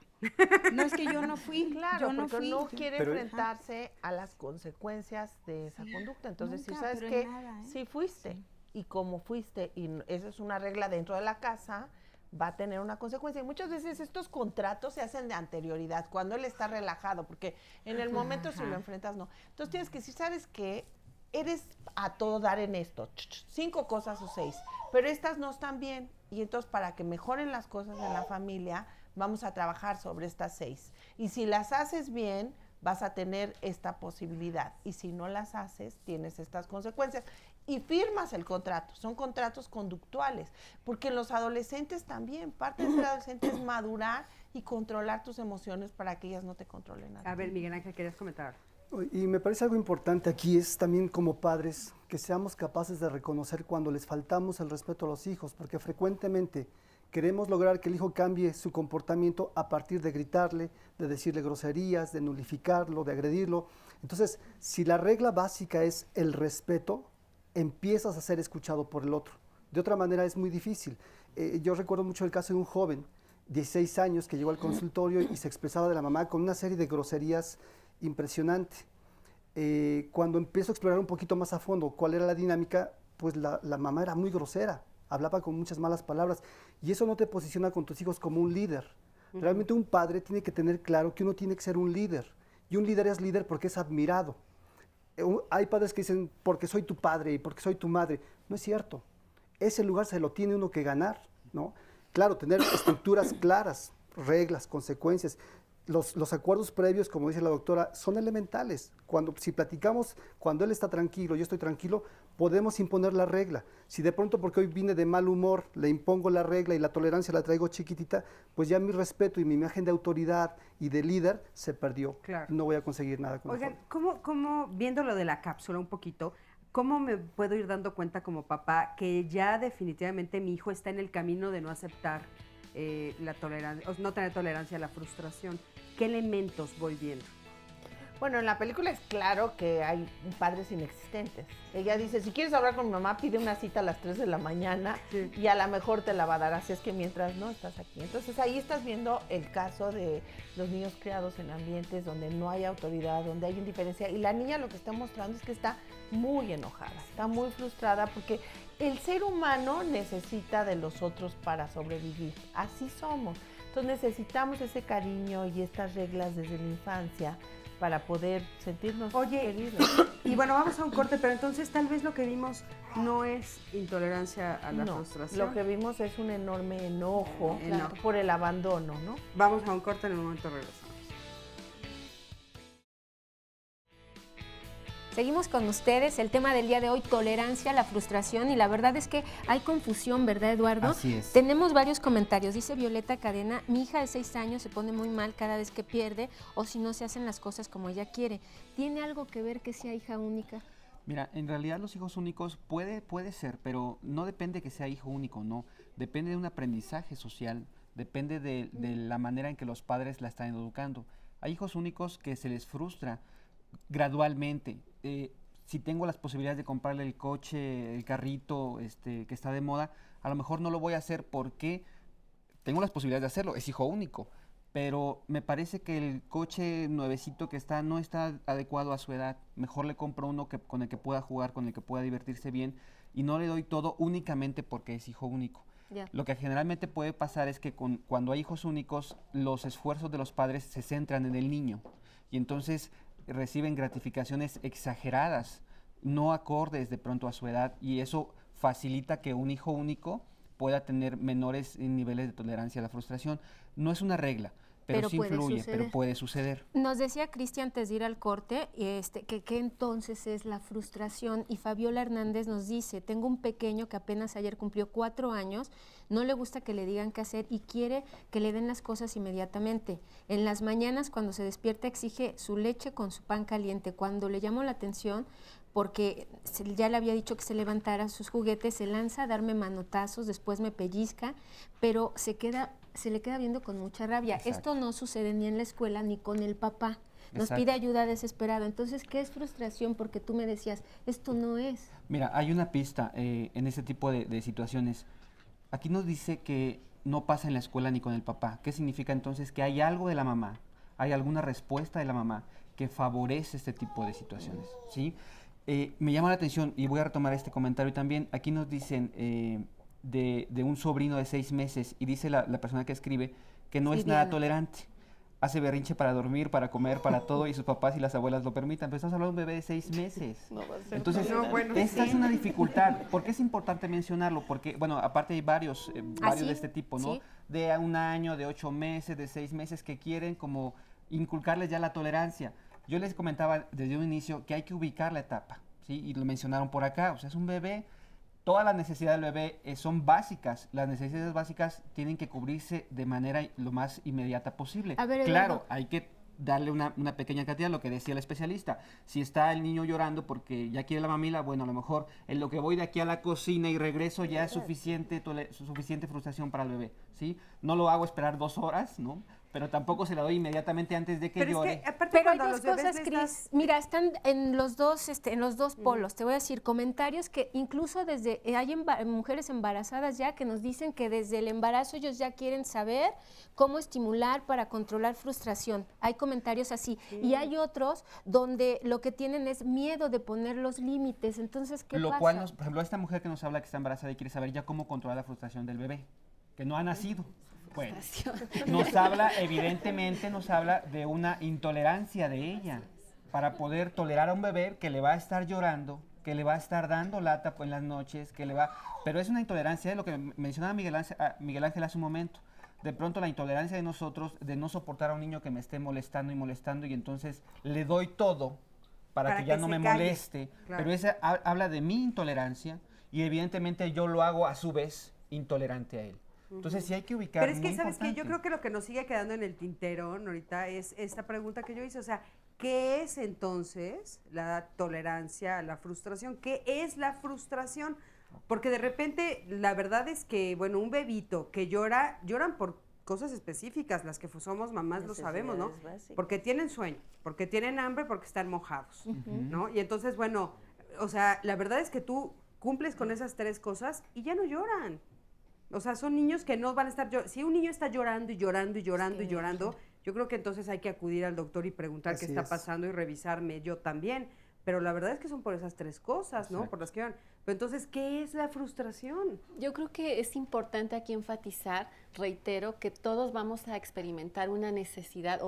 No es que yo no fui. Claro, yo no porque fui. no quiere enfrentarse a las consecuencias de esa conducta. Entonces, Nunca, si sabes pero que nada, sí fuiste y como fuiste, y esa es una regla dentro de la casa, va a tener una consecuencia. Y muchas veces estos contratos se hacen de anterioridad, cuando él está relajado, porque en el momento si lo enfrentas, no. Entonces tienes que decir, ¿sabes qué? Eres a todo dar en esto, 5 cosas o 6, pero estas no están bien. Y entonces para que mejoren las cosas en la familia, vamos a trabajar sobre estas 6. Y si las haces bien, vas a tener esta posibilidad. Y si no las haces, tienes estas consecuencias. Y firmas el contrato. Son contratos conductuales. Porque en los adolescentes también, parte de ser adolescente es madurar y controlar tus emociones para que ellas no te controlen. A ver, Miguel Ángel, ¿querías comentar? Y me parece algo importante aquí es también como padres que seamos capaces de reconocer cuando les faltamos el respeto a los hijos, porque frecuentemente queremos lograr que el hijo cambie su comportamiento a partir de gritarle, de decirle groserías, de nulificarlo, de agredirlo. Entonces, si la regla básica es el respeto, empiezas a ser escuchado por el otro. De otra manera es muy difícil. Yo recuerdo mucho el caso de un joven, 16 años, que llegó al consultorio y se expresaba de la mamá con una serie de groserías impresionante. Cuando empiezo a explorar un poquito más a fondo cuál era la dinámica, pues la mamá era muy grosera, hablaba con muchas malas palabras, y eso no te posiciona con tus hijos como un líder. Realmente un padre tiene que tener claro que uno tiene que ser un líder, y un líder es líder porque es admirado. Hay padres que dicen, porque soy tu padre y porque soy tu madre. No es cierto. Ese lugar se lo tiene uno que ganar, ¿no? Claro, tener estructuras claras, reglas, consecuencias. Los acuerdos previos, como dice la doctora, son elementales. Si platicamos, cuando él está tranquilo, yo estoy tranquilo, podemos imponer la regla. Si de pronto, porque hoy vine de mal humor, le impongo la regla y la tolerancia la traigo chiquitita, pues ya mi respeto y mi imagen de autoridad y de líder se perdió. Claro. No voy a conseguir nada con Oigan, ¿cómo, viendo lo de la cápsula un poquito, cómo me puedo ir dando cuenta como papá que ya definitivamente mi hijo está en el camino de no aceptar la tolerancia, o no tener tolerancia a la frustración? ¿Qué elementos voy viendo? Bueno, en la película es claro que hay padres inexistentes. Ella dice, si quieres hablar con mi mamá, pide una cita a las 3 de la mañana y a lo mejor te la va a dar, así es que mientras no estás aquí. Entonces ahí estás viendo el caso de los niños criados en ambientes donde no hay autoridad, donde hay indiferencia, y la niña lo que está mostrando es que está muy enojada, está muy frustrada porque el ser humano necesita de los otros para sobrevivir, así somos. Entonces necesitamos ese cariño y estas reglas desde la infancia para poder sentirnos queridos. Y bueno, vamos a un corte, pero entonces tal vez lo que vimos no es intolerancia a la frustración. Lo que vimos es un enorme enojo por el abandono, ¿no? Vamos a un corte, en un momento regresamos. Seguimos con ustedes, el tema del día de hoy, tolerancia a la frustración, y la verdad es que hay confusión, ¿verdad, Eduardo? Así es. Tenemos varios comentarios. Dice Violeta Cadena, mi hija de 6 años se pone muy mal cada vez que pierde o si no se hacen las cosas como ella quiere. ¿Tiene algo que ver que sea hija única? Mira, en realidad los hijos únicos puede ser, pero no depende que sea hijo único, no. Depende de un aprendizaje social, depende de la manera en que los padres la están educando. Hay hijos únicos que se les frustra gradualmente. Si tengo las posibilidades de comprarle el coche, el carrito que está de moda, a lo mejor no lo voy a hacer porque tengo las posibilidades de hacerlo, es hijo único, pero me parece que el coche nuevecito que está no está adecuado a su edad. Mejor le compro uno con el que pueda jugar, con el que pueda divertirse bien, y no le doy todo únicamente porque es hijo único. Yeah. Lo que generalmente puede pasar es que cuando hay hijos únicos, los esfuerzos de los padres se centran en el niño, y entonces reciben gratificaciones exageradas, no acordes de pronto a su edad, y eso facilita que un hijo único pueda tener menores niveles de tolerancia a la frustración. No es una regla, pero sí influye, pero puede suceder. Nos decía Cristian antes de ir al corte que entonces es la frustración, y Fabiola Hernández nos dice, tengo un pequeño que apenas ayer cumplió 4 años, no le gusta que le digan qué hacer y quiere que le den las cosas inmediatamente. En las mañanas cuando se despierta exige su leche con su pan caliente. Cuando le llamo la atención, porque ya le había dicho que se levantara sus juguetes, se lanza a darme manotazos, después me pellizca, pero se le queda viendo con mucha rabia. Exacto. Esto no sucede ni en la escuela ni con el papá. Nos Exacto. pide ayuda desesperado. Entonces, ¿qué es frustración? Porque tú me decías, esto no es. Mira, hay una pista en ese tipo de situaciones. Aquí nos dice que no pasa en la escuela ni con el papá. ¿Qué significa entonces? Que hay algo de la mamá, hay alguna respuesta de la mamá que favorece este tipo de situaciones, ¿sí? Me llama la atención y voy a retomar este comentario también. Aquí nos dicen de un sobrino de 6 meses y dice la persona que escribe que no Sí, es nada Diana. tolerante. Hace berrinche para dormir, para comer, para todo y sus papás y las abuelas lo permitan. Pero estamos hablando de un bebé de 6 meses. No va a ser Entonces, tolerante. esta es una dificultad. ¿Por qué es importante mencionarlo? Porque, bueno, aparte hay varios sí? de este tipo, ¿no? Sí. De a 1 año, de 8 meses, de 6 meses que quieren como inculcarles ya la tolerancia. Yo les comentaba desde un inicio que hay que ubicar la etapa, ¿sí? Y lo mencionaron por acá, o sea, es un bebé, todas las necesidades del bebé son básicas, las necesidades básicas tienen que cubrirse de manera lo más inmediata posible. A ver, claro, Eduardo. hay que darle una pequeña cantidad, lo que decía el especialista. Si está el niño llorando porque ya quiere la mamila, bueno, a lo mejor en lo que voy de aquí a la cocina y regreso ya es suficiente frustración para el bebé, ¿sí? No lo hago esperar 2 horas, ¿no? Pero tampoco se la doy inmediatamente antes de que Pero llore. es que, aparte, Pero hay cuando a dos los bebés cosas, les das- Cris. Mira, están en los dos polos. Te voy a decir comentarios que incluso desde hay mujeres embarazadas ya que nos dicen que desde el embarazo ellos ya quieren saber cómo estimular para controlar frustración. Hay comentarios así. Y hay otros donde lo que tienen es miedo de poner los límites. Entonces, ¿qué Lo pasa? cual, por ejemplo, esta mujer que nos habla que está embarazada y quiere saber ya cómo controlar la frustración del bebé, que no ha nacido. Bueno, evidentemente nos habla de una intolerancia de ella para poder tolerar a un bebé que le va a estar llorando, que le va a estar dando lata en las noches, pero es una intolerancia de lo que mencionaba Miguel Ángel hace un momento. De pronto la intolerancia de nosotros de no soportar a un niño que me esté molestando y entonces le doy todo para que ya no se me calle. moleste, Claro. pero esa habla de mi intolerancia y evidentemente yo lo hago a su vez intolerante a él. Entonces sí hay que ubicar. Pero es que, muy ¿sabes qué? Yo importante. creo que lo que nos sigue quedando en el tintero, Norita, es esta pregunta que yo hice. O sea, ¿qué es entonces la tolerancia a la frustración? ¿Qué es la frustración? Porque de repente, la verdad es que, bueno, un bebito que lloran por cosas específicas, las que somos mamás lo sabemos, ¿no? Necesidades básicas. Porque tienen sueño, porque tienen hambre, porque están mojados, ¿no? Y entonces, bueno, o sea, la verdad es que tú cumples con esas 3 cosas y ya no lloran. O sea, son niños que no van a estar llorando. Si un niño está llorando y llorando y llorando y llorando, yo creo que entonces hay que acudir al doctor y preguntar Así qué está es. pasando y revisarme yo también. Pero la verdad es que son por esas 3 cosas, ¿no? Exacto. Por las que lloran. Pero entonces, ¿qué es la frustración? Yo creo que es importante aquí enfatizar, reitero, que todos vamos a experimentar una necesidad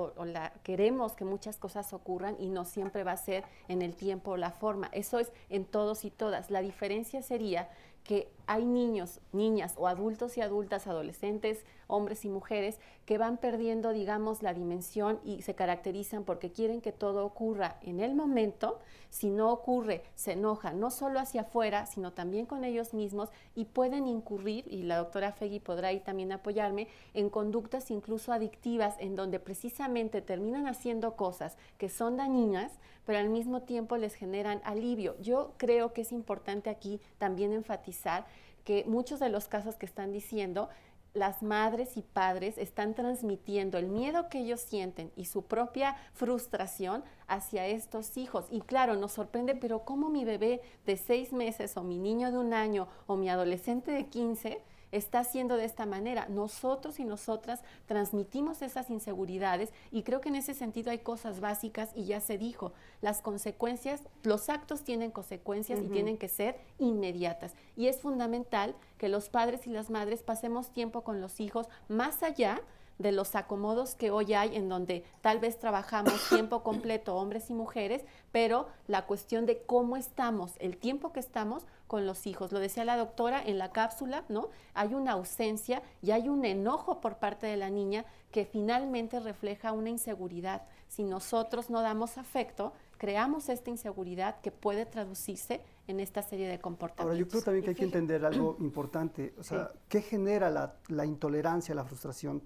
queremos que muchas cosas ocurran y no siempre va a ser en el tiempo o la forma. Eso es en todos y todas. La diferencia sería que hay niños, niñas o adultos y adultas, adolescentes, hombres y mujeres que van perdiendo, digamos, la dimensión y se caracterizan porque quieren que todo ocurra en el momento. Si no ocurre, se enojan no solo hacia afuera, sino también con ellos mismos y pueden incurrir, y la doctora Fegui podrá ahí también apoyarme, en conductas incluso adictivas en donde precisamente terminan haciendo cosas que son dañinas, pero al mismo tiempo les generan alivio. Yo creo que es importante aquí también enfatizar que muchos de los casos que están diciendo, las madres y padres están transmitiendo el miedo que ellos sienten y su propia frustración hacia estos hijos. Y claro, nos sorprende, pero ¿cómo mi bebé de 6 meses o mi niño de 1 año o mi adolescente de 15 está haciendo de esta manera? Nosotros y nosotras transmitimos esas inseguridades y creo que en ese sentido hay cosas básicas y ya se dijo, las consecuencias, los actos tienen consecuencias y tienen que ser inmediatas. Y es fundamental que los padres y las madres pasemos tiempo con los hijos más allá de los acomodos que hoy hay en donde tal vez trabajamos tiempo completo, hombres y mujeres, pero la cuestión de cómo estamos, el tiempo que estamos con los hijos. Lo decía la doctora en la cápsula, ¿no? Hay una ausencia y hay un enojo por parte de la niña que finalmente refleja una inseguridad. Si nosotros no damos afecto, creamos esta inseguridad que puede traducirse en esta serie de comportamientos. Ahora, yo creo también que hay que entender algo importante, o sea, ¿qué genera la intolerancia, la frustración?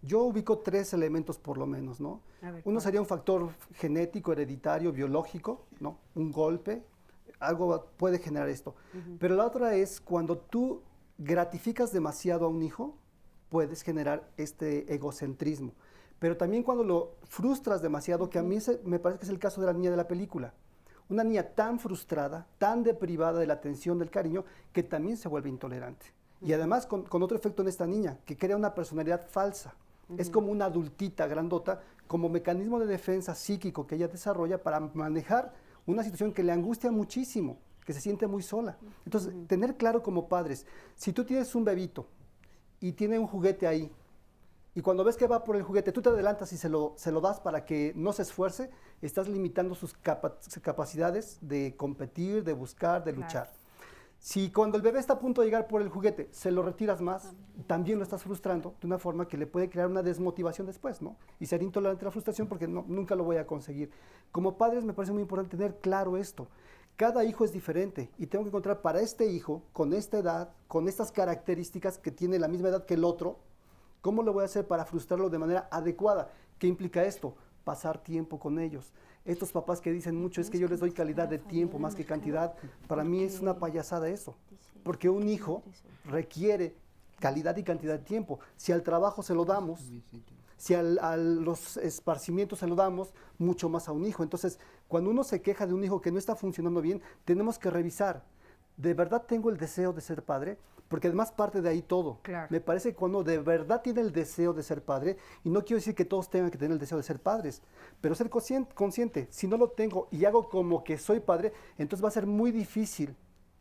Yo ubico 3 elementos por lo menos, ¿no? Uno sería un factor genético, hereditario, biológico, ¿no? Un golpe, algo puede generar esto. Pero la otra es cuando tú gratificas demasiado a un hijo, puedes generar este egocentrismo. Pero también cuando lo frustras demasiado, que a mí me parece que es el caso de la niña de la película. Una niña tan frustrada, tan deprivada de la atención, del cariño, que también se vuelve intolerante. Y además con otro efecto en esta niña, que crea una personalidad falsa. Es como una adultita grandota, como mecanismo de defensa psíquico que ella desarrolla para manejar una situación que le angustia muchísimo, que se siente muy sola. Entonces, tener claro como padres, si tú tienes un bebito y tiene un juguete ahí, y cuando ves que va por el juguete, tú te adelantas y se lo das para que no se esfuerce, estás limitando sus capacidades de competir, de buscar, de luchar. Si cuando el bebé está a punto de llegar por el juguete, se lo retiras más, también lo estás frustrando de una forma que le puede crear una desmotivación después, ¿no? Y ser intolerante a la frustración porque nunca lo voy a conseguir. Como padres me parece muy importante tener claro esto. Cada hijo es diferente y tengo que encontrar para este hijo, con esta edad, con estas características que tiene la misma edad que el otro, ¿cómo lo voy a hacer para frustrarlo de manera adecuada? ¿Qué implica esto? Pasar tiempo con ellos. Estos papás que dicen mucho, es que yo les doy calidad de tiempo más que cantidad, para mí es una payasada eso, porque un hijo requiere calidad y cantidad de tiempo. Si al trabajo se lo damos, si a los esparcimientos se lo damos, mucho más a un hijo. Entonces, cuando uno se queja de un hijo que no está funcionando bien, tenemos que revisar, ¿de verdad tengo el deseo de ser padre? Porque además parte de ahí todo. Claro. Me parece que cuando de verdad tiene el deseo de ser padre, y no quiero decir que todos tengan que tener el deseo de ser padres, pero ser consciente, si no lo tengo y hago como que soy padre, entonces va a ser muy difícil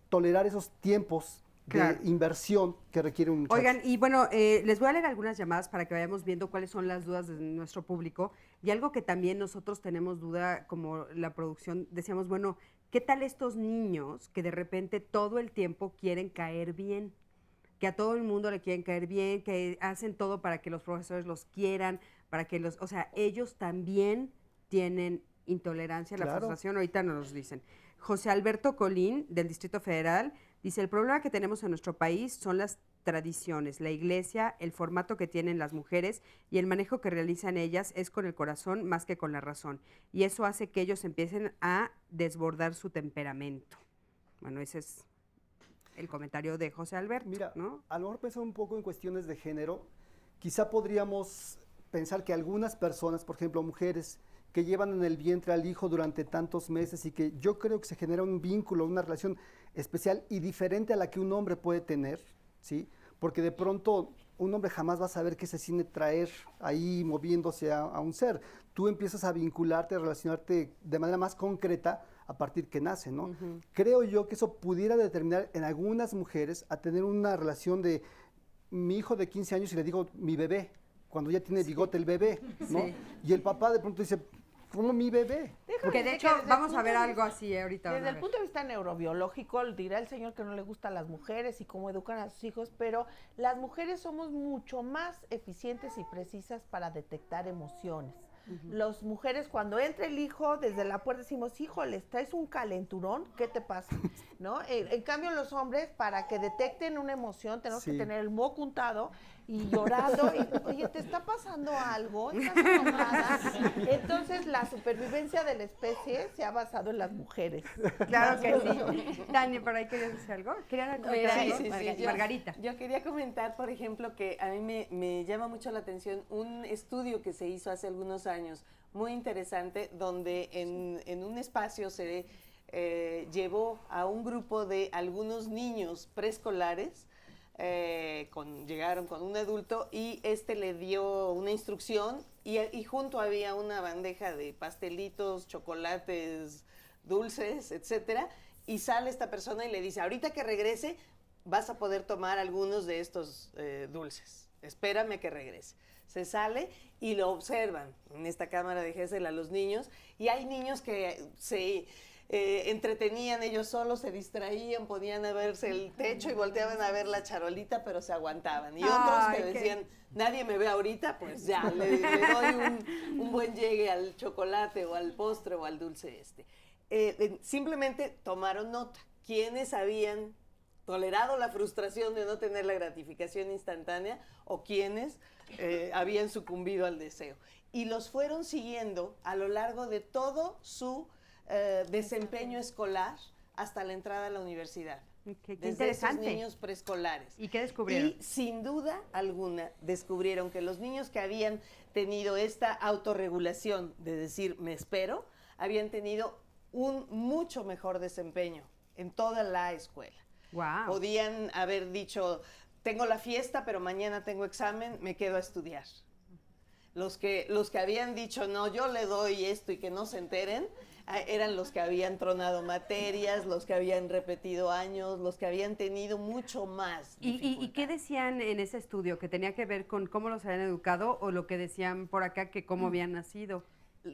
tolerar esos tiempos de inversión que requiere un muchacho. Oigan, y bueno, les voy a leer algunas llamadas para que vayamos viendo cuáles son las dudas de nuestro público. Y algo que también nosotros tenemos duda, como la producción, decíamos, bueno, ¿qué tal estos niños que de repente todo el tiempo quieren caer bien? Que a todo el mundo le quieren caer bien, que hacen todo para que los profesores los quieran, para que o sea, ellos también tienen intolerancia a la frustración, ahorita nos dicen. José Alberto Colín, del Distrito Federal, dice, el problema que tenemos en nuestro país son las tradiciones, la iglesia, el formato que tienen las mujeres y el manejo que realizan ellas es con el corazón más que con la razón. Y eso hace que ellos empiecen a desbordar su temperamento. Bueno, ese es el comentario de José Alberto. Mira, ¿no? a lo mejor pensando un poco en cuestiones de género, quizá podríamos pensar que algunas personas, por ejemplo, mujeres, que llevan en el vientre al hijo durante tantos meses y que yo creo que se genera un vínculo, una relación especial y diferente a la que un hombre puede tener, ¿sí? Porque de pronto un hombre jamás va a saber qué se siente traer ahí moviéndose a un ser. Tú empiezas a vincularte, a relacionarte de manera más concreta a partir que nace, ¿no? Creo yo que eso pudiera determinar en algunas mujeres a tener una relación de mi hijo de 15 años y le digo mi bebé, cuando ya tiene bigote el bebé, ¿no? Y el papá de pronto dice, ¿cómo mi bebé? Porque de hecho vamos a ver algo así ahorita. Desde el punto de vista neurobiológico, dirá el señor que no le gustan las mujeres y cómo educan a sus hijos, pero las mujeres somos mucho más eficientes y precisas para detectar emociones. Las mujeres, cuando entra el hijo, desde la puerta decimos, híjoles, traes un calenturón, ¿qué te pasa? ¿No? En cambio, los hombres, para que detecten una emoción, tenemos que tener el moco untado y llorando, y, oye, ¿te está pasando algo? ¿Estás enojada? Entonces, la supervivencia de la especie se ha basado en las mujeres. Claro que sí. Dani, ¿por ahí querías decir algo? ¿Querían comentar algo? Margarita. Yo quería comentar, por ejemplo, que a mí me llama mucho la atención un estudio que se hizo hace algunos años, muy interesante, donde en un espacio se llevó a un grupo de algunos niños preescolares, llegaron con un adulto y le dio una instrucción y junto había una bandeja de pastelitos, chocolates, dulces, etcétera, y sale esta persona y le dice, ahorita que regrese vas a poder tomar algunos de estos dulces, espérame que regrese. Se sale y lo observan en esta cámara de Gesell a los niños, y hay niños que se entretenían ellos solos, se distraían, ponían a verse el techo y volteaban a ver la charolita, pero se aguantaban. Y otros que decían, nadie me ve ahorita, pues ya, le doy un buen llegue al chocolate o al postre o al dulce simplemente tomaron nota. ¿Quiénes habían tolerado la frustración de no tener la gratificación instantánea o quienes habían sucumbido al deseo? Y los fueron siguiendo a lo largo de todo su desempeño escolar hasta la entrada a la universidad. Qué desde interesante. esos niños preescolares. ¿Y qué descubrieron? Y sin duda alguna descubrieron que los niños que habían tenido esta autorregulación de decir me espero, habían tenido un mucho mejor desempeño en toda la escuela. Wow. Podían haber dicho, tengo la fiesta, pero mañana tengo examen, me quedo a estudiar. Los que habían dicho, no, yo le doy esto y que no se enteren, eran los que habían tronado materias, los que habían repetido años, los que habían tenido mucho más. ¿Y qué decían en ese estudio? ¿Que tenía que ver con cómo los habían educado o lo que decían por acá que cómo habían nacido?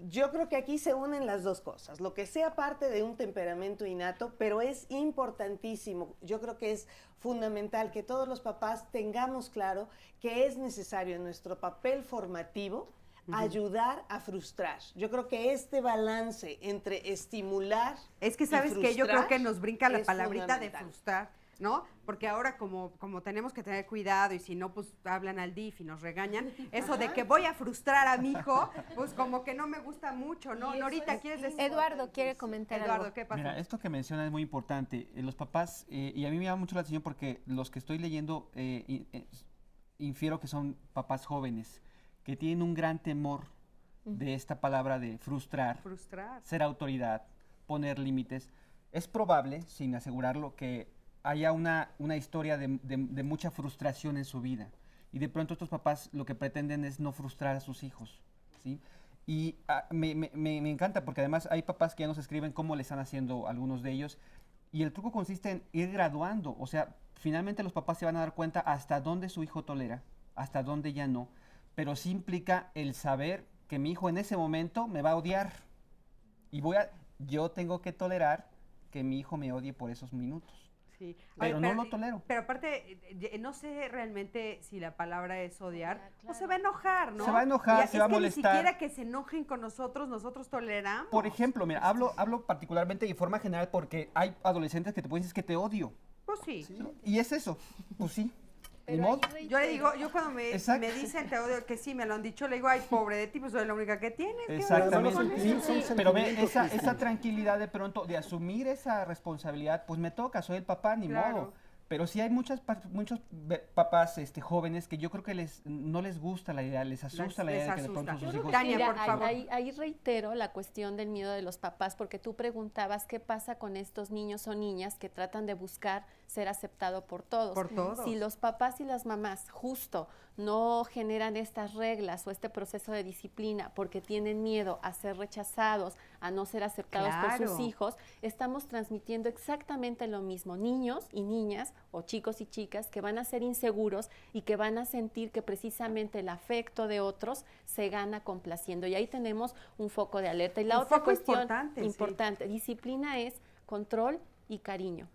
Yo creo que aquí se unen las dos cosas, lo que sea parte de un temperamento innato, pero es importantísimo, yo creo que es fundamental que todos los papás tengamos claro que es necesario en nuestro papel formativo ayudar a frustrar. Yo creo que este balance entre estimular es que sabes que yo creo que nos brinca la palabrita de frustrar, ¿no? Porque ahora como tenemos que tener cuidado y si no, pues hablan al DIF y nos regañan, eso de que voy a frustrar a mi hijo, pues como que no me gusta mucho, ¿no? Norita, ¿quieres decir? Eduardo quiere comentar Eduardo, algo. ¿qué pasa? Mira, esto que menciona es muy importante. Los papás, y a mí me llama mucho la atención porque los que estoy leyendo, infiero que son papás jóvenes, que tienen un gran temor de esta palabra de frustrar, ser autoridad, poner límites. Es probable, sin asegurarlo, que haya una historia de mucha frustración en su vida. Y de pronto estos papás lo que pretenden es no frustrar a sus hijos, ¿sí? Y me encanta porque además hay papás que ya nos escriben cómo le están haciendo algunos de ellos. Y el truco consiste en ir graduando. O sea, finalmente los papás se van a dar cuenta hasta dónde su hijo tolera, hasta dónde ya no. Pero sí implica el saber que mi hijo en ese momento me va a odiar. Y yo tengo que tolerar que mi hijo me odie por esos minutos. Sí. Pero no lo tolero. Pero aparte, no sé realmente si la palabra es odiar o se va a enojar, ¿no? Se va a enojar, se va a molestar. Ni siquiera que se enojen con nosotros toleramos. Por ejemplo, mira, hablo particularmente y de forma general porque hay adolescentes que te pueden decir que te odio. Pues sí. Y es eso, pues sí. Yo le digo, yo cuando me dicen te odio, que sí, me lo han dicho, le digo, ay, pobre de ti, pues soy la única que tienes. Exactamente. Sí, pero ve, esa tranquilidad de pronto de asumir esa responsabilidad, pues me toca, soy el papá, ni modo. Pero sí hay muchos papás jóvenes que yo creo que no les gusta la idea, les asusta la idea de que de pronto sus hijos... Tania, por favor. Ahí reitero la cuestión del miedo de los papás, porque tú preguntabas qué pasa con estos niños o niñas que tratan de buscar ser aceptado por todos. Por todos. Si los papás y las mamás justo no generan estas reglas o este proceso de disciplina porque tienen miedo a ser rechazados, a no ser aceptados por sus hijos, estamos transmitiendo exactamente lo mismo. Niños y niñas o chicos y chicas que van a ser inseguros y que van a sentir que precisamente el afecto de otros se gana complaciendo. Y ahí tenemos un foco de alerta. Y la otra cuestión importante, disciplina es control y cariño.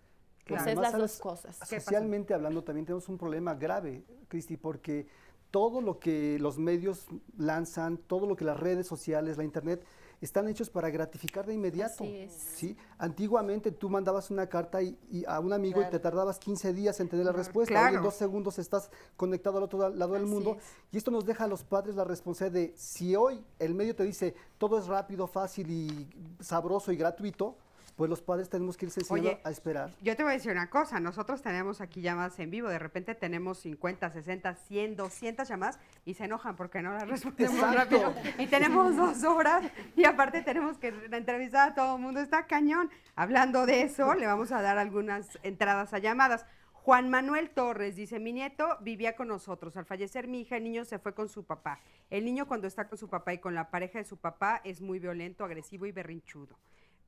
Pues es las dos cosas. Socialmente hablando también tenemos un problema grave, Cristi, porque todo lo que los medios lanzan, todo lo que las redes sociales, la internet, están hechos para gratificar de inmediato. Así es. ¿Sí? Antiguamente tú mandabas una carta y a un amigo y te tardabas 15 días en tener la respuesta. Hoy en 2 segundos estás conectado al otro lado del mundo. Y esto nos deja a los padres la responsabilidad de si hoy el medio te dice todo es rápido, fácil y sabroso y gratuito, pues los padres tenemos que irse enseñando a esperar. Yo te voy a decir una cosa, nosotros tenemos aquí llamadas en vivo, de repente tenemos 50, 60, 100, 200 llamadas y se enojan porque no las respondemos rápido. Y tenemos 2 horas y aparte tenemos que entrevistar a todo el mundo, está cañón. Hablando de eso, le vamos a dar algunas entradas a llamadas. Juan Manuel Torres dice, mi nieto vivía con nosotros, al fallecer mi hija el niño se fue con su papá. El niño cuando está con su papá y con la pareja de su papá es muy violento, agresivo y berrinchudo.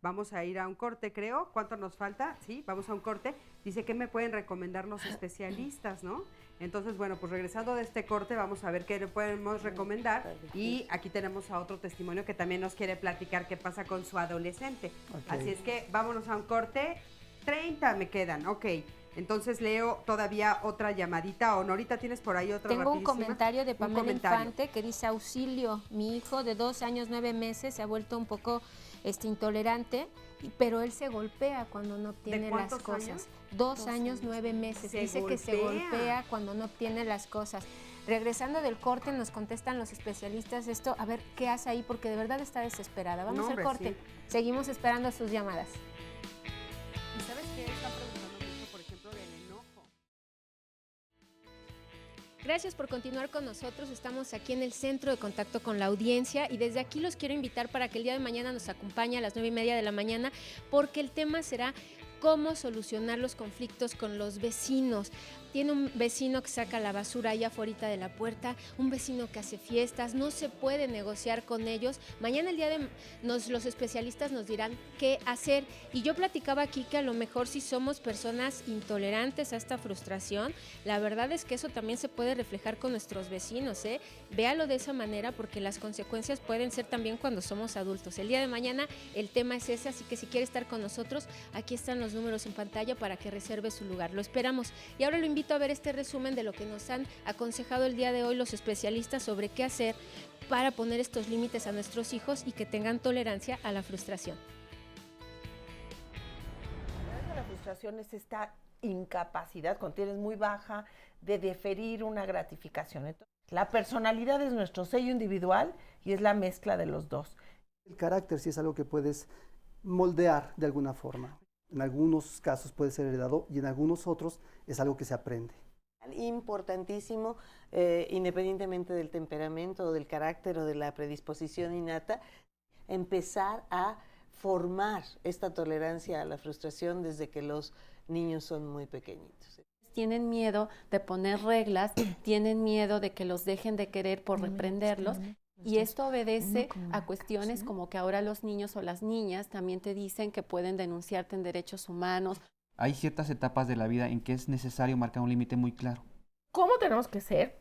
Vamos a ir a un corte, creo. ¿Cuánto nos falta? Sí, vamos a un corte. Dice que me pueden recomendar los especialistas, ¿no? Entonces, bueno, pues regresando de este corte, vamos a ver qué le podemos recomendar. Y aquí tenemos a otro testimonio que también nos quiere platicar qué pasa con su adolescente. Así es que vámonos a un corte. 30 me quedan, ok. Entonces leo todavía otra llamadita. O Norita, ¿tienes por ahí otra? Tengo un comentario de Pamela Infante que dice, auxilio, mi hijo de 2 años, 9 meses se ha vuelto un poco intolerante, pero él se golpea cuando no obtiene las cosas. Años? 2 años, 9 meses. Dice que se golpea cuando no obtiene las cosas. Regresando del corte nos contestan los especialistas esto, a ver qué hace ahí, porque de verdad está desesperada. Vamos al corte. Seguimos esperando sus llamadas. ¿Y sabes qué? Están preguntando mucho, por ejemplo, del enojo. Gracias por continuar con nosotros. Estamos aquí en el Centro de Contacto con la Audiencia y desde aquí los quiero invitar para que el día de mañana nos acompañe a las 9:30 de la mañana, porque el tema será cómo solucionar los conflictos con los vecinos. tiene un vecino que saca la basura ahí afuera de la puerta, un vecino que hace fiestas, no se puede negociar con ellos. Mañana el día de los especialistas nos dirán qué hacer. Y yo platicaba aquí que a lo mejor si somos personas intolerantes a esta frustración, la verdad es que eso también se puede reflejar con nuestros vecinos, ¿eh? Véalo de esa manera porque las consecuencias pueden ser también cuando somos adultos. El día de mañana el tema es ese, así que si quiere estar con nosotros, aquí están los números en pantalla para que reserve su lugar. Lo esperamos. Y ahora lo invito a ver este resumen de lo que nos han aconsejado el día de hoy los especialistas sobre qué hacer para poner estos límites a nuestros hijos y que tengan tolerancia a la frustración. La frustración es esta incapacidad, cuando tienes muy baja, de deferir una gratificación. Entonces, la personalidad es nuestro sello individual y es la mezcla de los dos. El carácter sí es algo que puedes moldear de alguna forma. En algunos casos puede ser heredado y en algunos otros es algo que se aprende. Importantísimo, independientemente del temperamento o del carácter o de la predisposición innata, empezar a formar esta tolerancia a la frustración desde que los niños son muy pequeñitos. Tienen miedo de poner reglas, tienen miedo de que los dejen de querer por reprenderlos. Y esto obedece a cuestiones como que ahora los niños o las niñas también te dicen que pueden denunciarte en derechos humanos. Hay ciertas etapas de la vida en que es necesario marcar un límite muy claro. ¿Cómo tenemos que ser?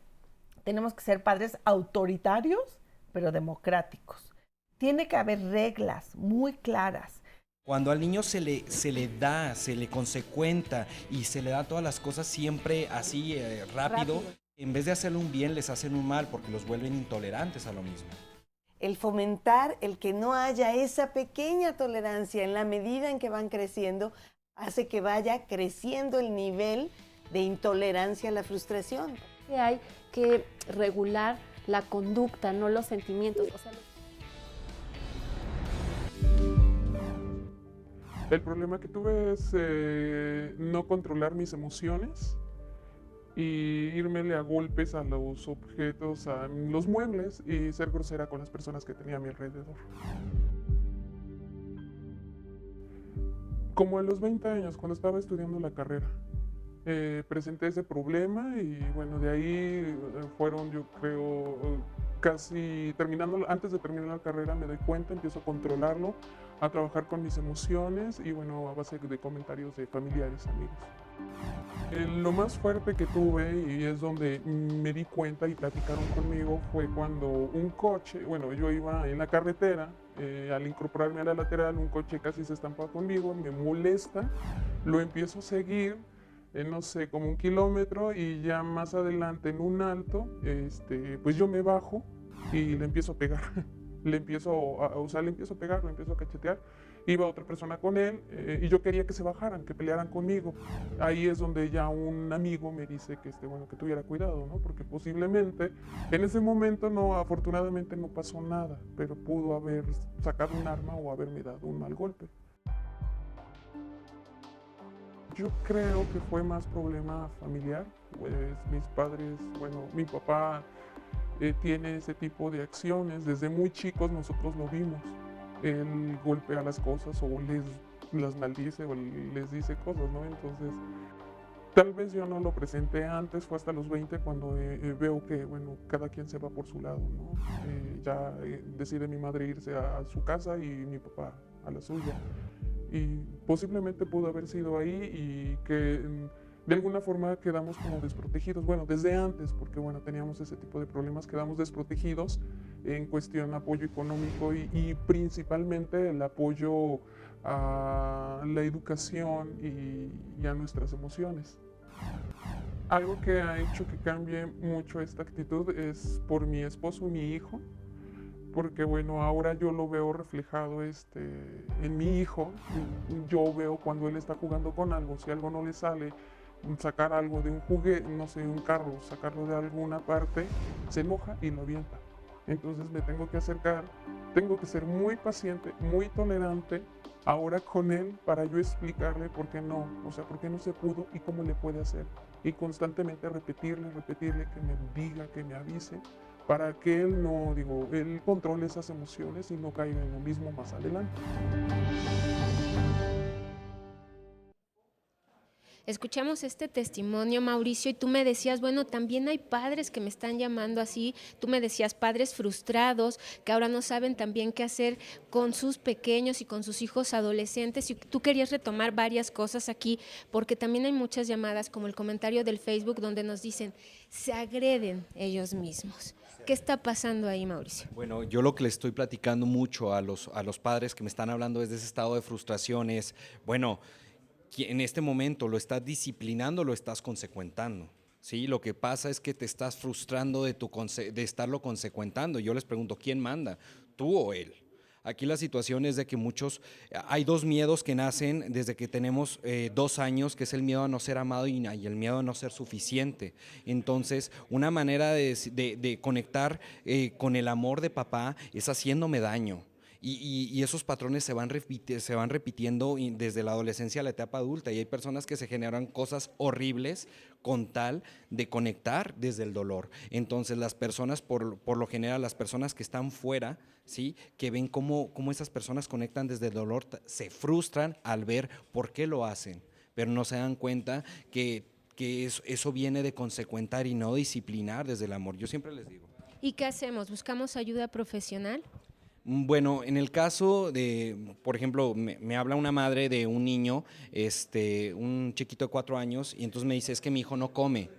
Tenemos que ser padres autoritarios, pero democráticos. Tiene que haber reglas muy claras. Cuando al niño se le consecuenta y se le da todas las cosas siempre así rápido, en vez de hacerle un bien, les hacen un mal porque los vuelven intolerantes a lo mismo. El fomentar el que no haya esa pequeña tolerancia en la medida en que van creciendo hace que vaya creciendo el nivel de intolerancia a la frustración. Hay que regular la conducta, no los sentimientos. O sea, el problema que tuve es no controlar mis emociones y irmele a golpes a los objetos, a los muebles y ser grosera con las personas que tenía a mi alrededor. Como a los 20 años, cuando estaba estudiando la carrera, presenté ese problema y bueno, de ahí fueron, yo creo, casi antes de terminar la carrera me doy cuenta, empiezo a controlarlo, a trabajar con mis emociones y bueno, a base de comentarios de familiares, amigos. Lo más fuerte que tuve y es donde me di cuenta y platicaron conmigo fue cuando un coche, bueno, yo iba en la carretera, al incorporarme a la lateral, un coche casi se estampa conmigo, me molesta, lo empiezo a seguir, no sé, como 1 kilómetro y ya más adelante en un alto, pues yo me bajo y le empiezo a pegar. Le empiezo a pegar, lo empiezo a cachetear. Iba otra persona con él y yo quería que se bajaran, que pelearan conmigo. Ahí es donde ya un amigo me dice que, que tuviera cuidado, ¿no? Porque posiblemente en ese momento afortunadamente no pasó nada, pero pudo haber sacado un arma o haberme dado un mal golpe. Yo creo que fue más problema familiar, pues mis padres, bueno, mi papá tiene ese tipo de acciones, desde muy chicos nosotros lo vimos, él golpea las cosas o las maldice o les dice cosas, ¿no? Entonces, tal vez yo no lo presenté antes, fue hasta los 20 cuando veo que, bueno, cada quien se va por su lado, ¿no? Ya decide mi madre irse a su casa y mi papá a la suya. Y posiblemente pudo haber sido ahí y que de alguna forma quedamos como desprotegidos. Bueno, desde antes, porque bueno, teníamos ese tipo de problemas, quedamos desprotegidos en cuestión de apoyo económico y principalmente el apoyo a la educación y a nuestras emociones. Algo que ha hecho que cambie mucho esta actitud es por mi esposo y mi hijo, porque bueno, ahora yo lo veo reflejado en mi hijo. Yo veo cuando él está jugando con algo, si algo no le sale, sacar algo de un juguete, no sé, un carro, sacarlo de alguna parte, se enoja y lo avienta. Entonces me tengo que acercar, tengo que ser muy paciente, muy tolerante ahora con él para yo explicarle por qué no, o sea, por qué no se pudo y cómo le puede hacer. Y constantemente repetirle que me diga, que me avise, para que él él controle esas emociones y no caiga en lo mismo más adelante. escuchamos este testimonio, Mauricio, y tú me decías, bueno, también hay padres que me están llamando así, tú me decías padres frustrados, que ahora no saben también qué hacer con sus pequeños y con sus hijos adolescentes, y tú querías retomar varias cosas aquí, porque también hay muchas llamadas, como el comentario del Facebook, donde nos dicen, se agreden ellos mismos. ¿Qué está pasando ahí, Mauricio? Bueno, yo lo que le estoy platicando mucho a los padres que me están hablando desde ese estado de frustración es, bueno, en este momento lo estás disciplinando, lo estás consecuentando. Sí, lo que pasa es que te estás frustrando de estarlo consecuentando. Yo les pregunto, ¿quién manda? ¿Tú o él? Aquí la situación es de que hay dos miedos que nacen desde que tenemos 2 años, que es el miedo a no ser amado y el miedo a no ser suficiente. Entonces, una manera de conectar con el amor de papá es haciéndome daño. Y esos patrones se van repitiendo desde la adolescencia a la etapa adulta, y hay personas que se generan cosas horribles con tal de conectar desde el dolor. Entonces las personas, por lo general, las personas que están fuera, ¿sí?, que ven cómo esas personas conectan desde el dolor, se frustran al ver por qué lo hacen, pero no se dan cuenta que eso viene de consecuentar y no disciplinar desde el amor. Yo siempre les digo. ¿Y qué hacemos? ¿Buscamos ayuda profesional? Bueno, en el caso de, por ejemplo, me habla una madre de un niño, un chiquito de 4 años, y entonces me dice, es que mi hijo no come.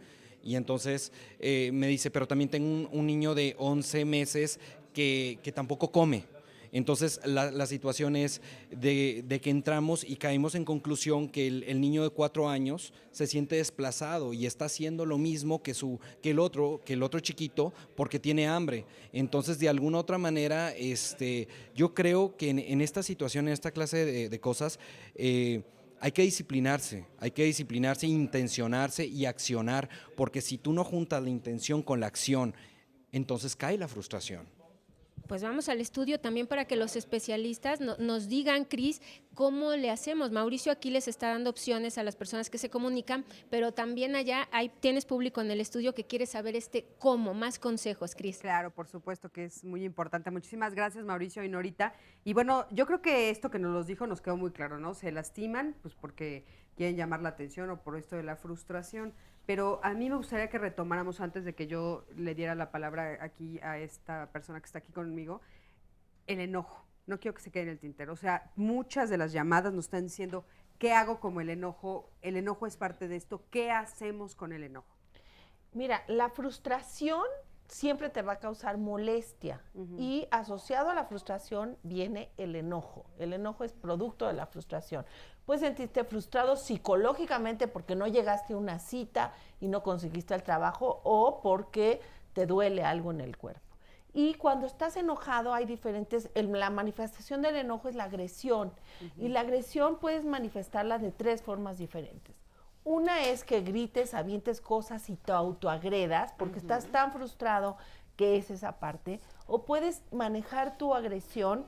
Y entonces me dice, pero también tengo un niño de 11 meses que tampoco come. Entonces la situación es de que entramos y caemos en conclusión que el niño de 4 años se siente desplazado y está haciendo lo mismo que el otro chiquito porque tiene hambre. Entonces, de alguna otra manera, yo creo que en esta situación, en esta clase de cosas, hay que disciplinarse, intencionarse y accionar, porque si tú no juntas la intención con la acción, entonces cae la frustración. Pues vamos al estudio también para que los especialistas nos digan, Cris, cómo le hacemos. Mauricio aquí les está dando opciones a las personas que se comunican, pero también allá tienes público en el estudio que quiere saber cómo, más consejos, Cris. Claro, por supuesto que es muy importante. Muchísimas gracias, Mauricio y Norita. Y bueno, yo creo que esto que nos los dijo nos quedó muy claro, ¿no? Se lastiman pues porque quieren llamar la atención o por esto de la frustración. Pero a mí me gustaría que retomáramos, antes de que yo le diera la palabra aquí a esta persona que está aquí conmigo, el enojo. No quiero que se quede en el tintero. O sea, muchas de las llamadas nos están diciendo, ¿qué hago como el enojo? El enojo es parte de esto. ¿Qué hacemos con el enojo? Mira, la frustración siempre te va a causar molestia, y asociado a la frustración viene el enojo. El enojo es producto de la frustración. Puedes sentirte frustrado psicológicamente porque no llegaste a una cita y no conseguiste el trabajo, o porque te duele algo en el cuerpo. Y cuando estás enojado hay diferentes, la manifestación del enojo es la agresión, y la agresión puedes manifestarla de 3 formas diferentes. Una es que grites, avientes cosas y te autoagredas porque estás tan frustrado que es esa parte. O puedes manejar tu agresión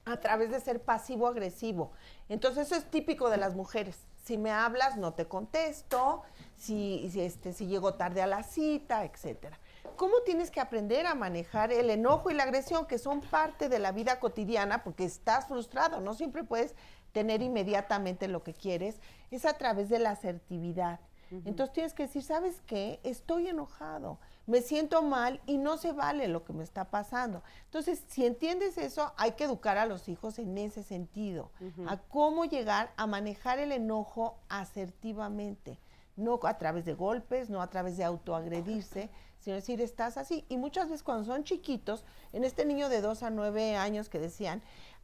a través de ser pasivo-agresivo. Entonces eso es típico de las mujeres. Si me hablas, no te contesto, si llego tarde a la cita, etcétera. ¿Cómo tienes que aprender a manejar el enojo y la agresión, que son parte de la vida cotidiana porque estás frustrado? No siempre puedes tener inmediatamente lo que quieres, es a través de la asertividad. Entonces tienes que decir, ¿sabes qué? Estoy enojado, me siento mal y no se vale lo que me está pasando. Entonces, si entiendes eso, hay que educar a los hijos en ese sentido, a cómo llegar a manejar el enojo asertivamente, no a través de golpes, no a través de autoagredirse, sino decir, estás así. Y muchas veces cuando son chiquitos, en este niño de 2 a 9 años que decían,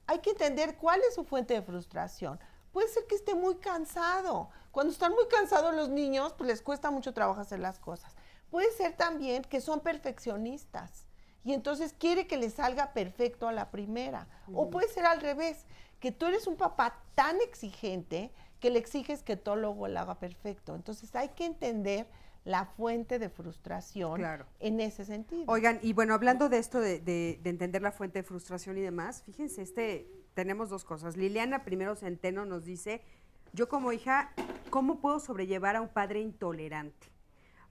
hay que entender cuál es su fuente de frustración. Puede ser que esté muy cansado. Cuando están muy cansados los niños, pues les cuesta mucho trabajo hacer las cosas. Puede ser también que son perfeccionistas y entonces quiere que les salga perfecto a la primera. O puede ser al revés, que tú eres un papá tan exigente que le exiges que todo lo haga perfecto. Entonces hay que entender la fuente de frustración en ese sentido. Oigan, y bueno, hablando de esto de entender la fuente de frustración y demás, fíjense, tenemos 2 cosas. Liliana primero Centeno nos dice, yo como hija, ¿cómo puedo sobrellevar a un padre intolerante?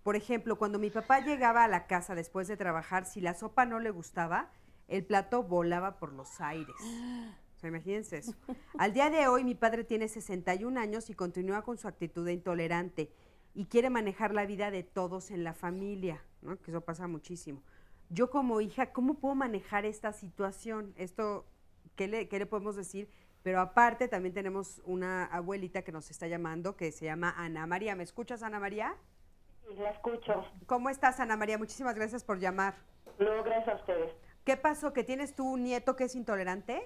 Por ejemplo, cuando mi papá llegaba a la casa después de trabajar, si la sopa no le gustaba, el plato volaba por los aires. sea, imagínense eso. Al día de hoy mi padre tiene 61 años y continúa con su actitud de intolerante y quiere manejar la vida de todos en la familia, ¿no? Que eso pasa muchísimo. Yo como hija, ¿cómo puedo manejar esta situación? Esto, ¿qué le podemos decir? Pero aparte también tenemos una abuelita que nos está llamando que se llama Ana María. ¿Me escuchas, Ana María? Sí, la escucho. ¿Cómo estás, Ana María? Muchísimas gracias por llamar. No, gracias a ustedes. ¿Qué pasó? ¿Que tienes tú un nieto que es intolerante?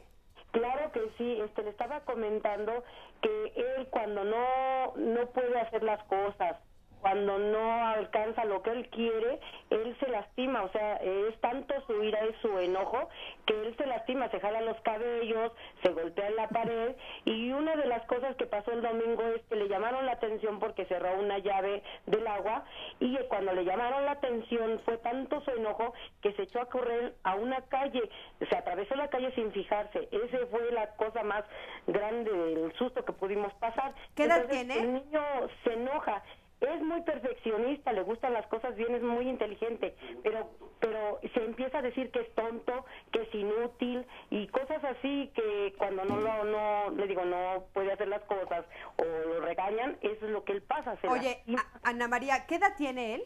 Claro que sí, le estaba comentando que él cuando no puede hacer las cosas, cuando no alcanza lo que él quiere, él se lastima, o sea, es tanto su ira y su enojo que él se lastima, se jala los cabellos, se golpea en la pared, y una de las cosas que pasó el domingo es que le llamaron la atención porque cerró una llave del agua, y cuando le llamaron la atención fue tanto su enojo que se echó a correr a una calle, se atravesó la calle sin fijarse. Ese fue la cosa más grande del susto que pudimos pasar. ¿Qué edad Entonces, tiene? El niño se enoja. Es muy perfeccionista, le gustan las cosas bien, es muy inteligente, pero se empieza a decir que es tonto, que es inútil y cosas así que cuando no puede hacer las cosas o lo regañan, eso es lo que él pasa. Oye, Ana María, ¿qué edad tiene él?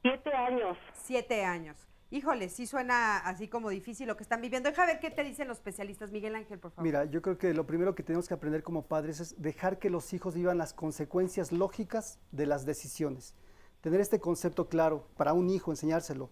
7 años. 7 años. Híjole, sí suena así como difícil lo que están viviendo. Deja ver qué te dicen los especialistas. Miguel Ángel, por favor. Mira, yo creo que lo primero que tenemos que aprender como padres es dejar que los hijos vivan las consecuencias lógicas de las decisiones. Tener este concepto claro para un hijo, enseñárselo.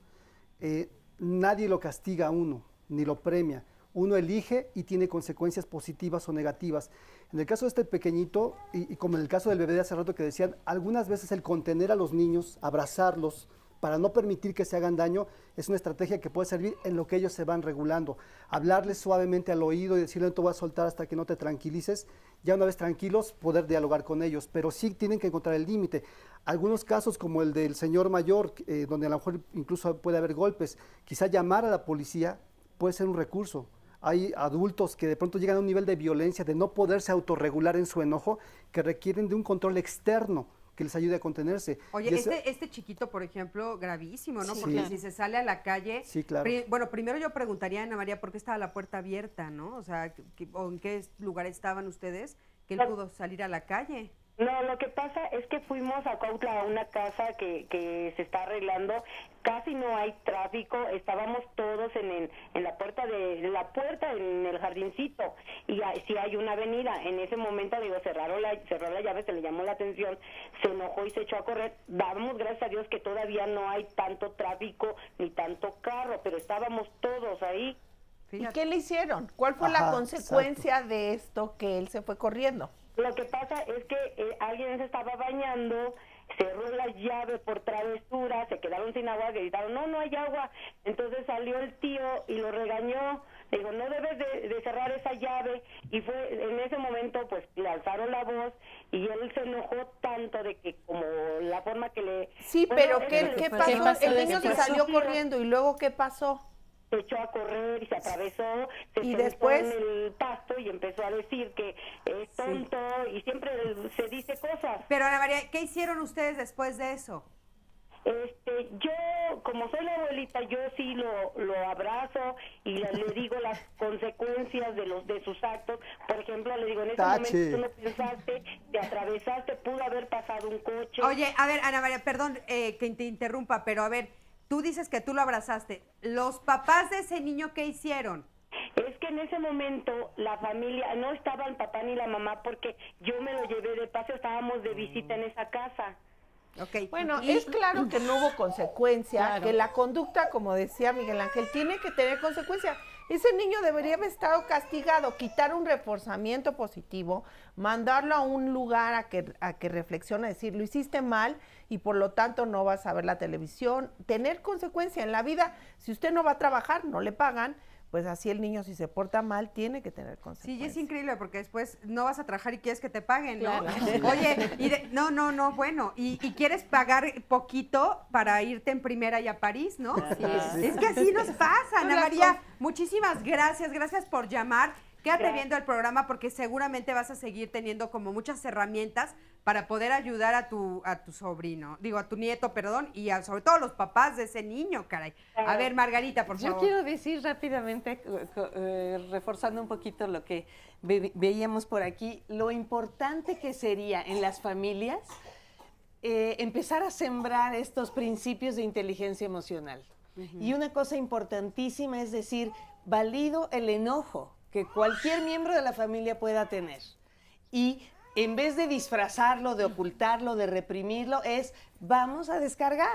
Nadie lo castiga a uno, ni lo premia. Uno elige y tiene consecuencias positivas o negativas. En el caso de este pequeñito, y como en el caso del bebé de hace rato que decían, algunas veces el contener a los niños, abrazarlos, para no permitir que se hagan daño, es una estrategia que puede servir en lo que ellos se van regulando. Hablarles suavemente al oído y decirle no te voy a soltar hasta que no te tranquilices. Ya una vez tranquilos, poder dialogar con ellos, pero sí tienen que encontrar el límite. Algunos casos como el del señor mayor, donde a lo mejor incluso puede haber golpes, quizá llamar a la policía puede ser un recurso. Hay adultos que de pronto llegan a un nivel de violencia, de no poderse autorregular en su enojo, que requieren de un control externo que les ayude a contenerse. Oye, este chiquito, por ejemplo, gravísimo, ¿no? Sí. Porque si se sale a la calle... Sí, claro. Bueno, primero yo preguntaría a Ana María por qué estaba la puerta abierta, ¿no? O sea, o en qué lugar estaban ustedes que él pudo salir a la calle. No, lo que pasa es que fuimos a Cuautla a una casa que se está arreglando, casi no hay tráfico, estábamos todos en la puerta en el jardincito, y sí hay una avenida. En ese momento, cerró la llave, se le llamó la atención, se enojó y se echó a correr. Damos gracias a Dios que todavía no hay tanto tráfico ni tanto carro, pero estábamos todos ahí. ¿Y qué le hicieron? ¿Cuál fue la consecuencia de esto que él se fue corriendo? Lo que pasa es que alguien se estaba bañando, cerró la llave por travesura, se quedaron sin agua, gritaron, no hay agua. Entonces salió el tío y lo regañó, le dijo, no debes de cerrar esa llave. Y fue en ese momento, pues, le alzaron la voz y él se enojó tanto de que como la forma que le... Sí, pero ¿qué pasó? El niño se salió corriendo y luego ¿qué pasó? Se echó a correr y se atravesó, se ¿Y sentó después? en el pasto y empezó a decir que es tonto y siempre se dice cosas. Pero Ana María, ¿qué hicieron ustedes después de eso? Yo, como soy la abuelita, yo sí lo abrazo y le digo las consecuencias de sus actos. Por ejemplo, le digo, en ese momento tú no pensaste, te atravesaste, pudo haber pasado un coche. Oye, a ver, Ana María, perdón que te interrumpa, pero a ver, tú dices que tú lo abrazaste. ¿Los papás de ese niño qué hicieron? Es que en ese momento la familia, no estaba el papá ni la mamá porque yo me lo llevé de paseo, estábamos de visita en esa casa. Okay. Bueno, es claro que no hubo consecuencia, que la conducta, como decía Miguel Ángel, tiene que tener consecuencia. Ese niño debería haber estado castigado, quitar un reforzamiento positivo, mandarlo a un lugar a que reflexione, decir, lo hiciste mal y por lo tanto no vas a ver la televisión. Tener consecuencia en la vida, si usted no va a trabajar, no le pagan, pues así el niño si se porta mal tiene que tener consecuencias. Sí, es increíble porque después no vas a trabajar y quieres que te paguen, ¿no? Claro. Oye, bueno, y quieres pagar poquito para irte en primera y a París, ¿no? Así es. Es que así nos pasa, Ana María. Muchísimas gracias por llamar. Quédate Gracias. viendo el programa porque seguramente vas a seguir teniendo como muchas herramientas para poder ayudar a tu sobrino, a tu nieto, perdón, y sobre todo a los papás de ese niño, caray. A ver, Margarita, por favor. Yo quiero decir rápidamente, reforzando un poquito lo que veíamos por aquí, lo importante que sería en las familias empezar a sembrar estos principios de inteligencia emocional. Y una cosa importantísima es decir, valido el enojo que cualquier miembro de la familia pueda tener. Y en vez de disfrazarlo, de ocultarlo, de reprimirlo, es vamos a descarga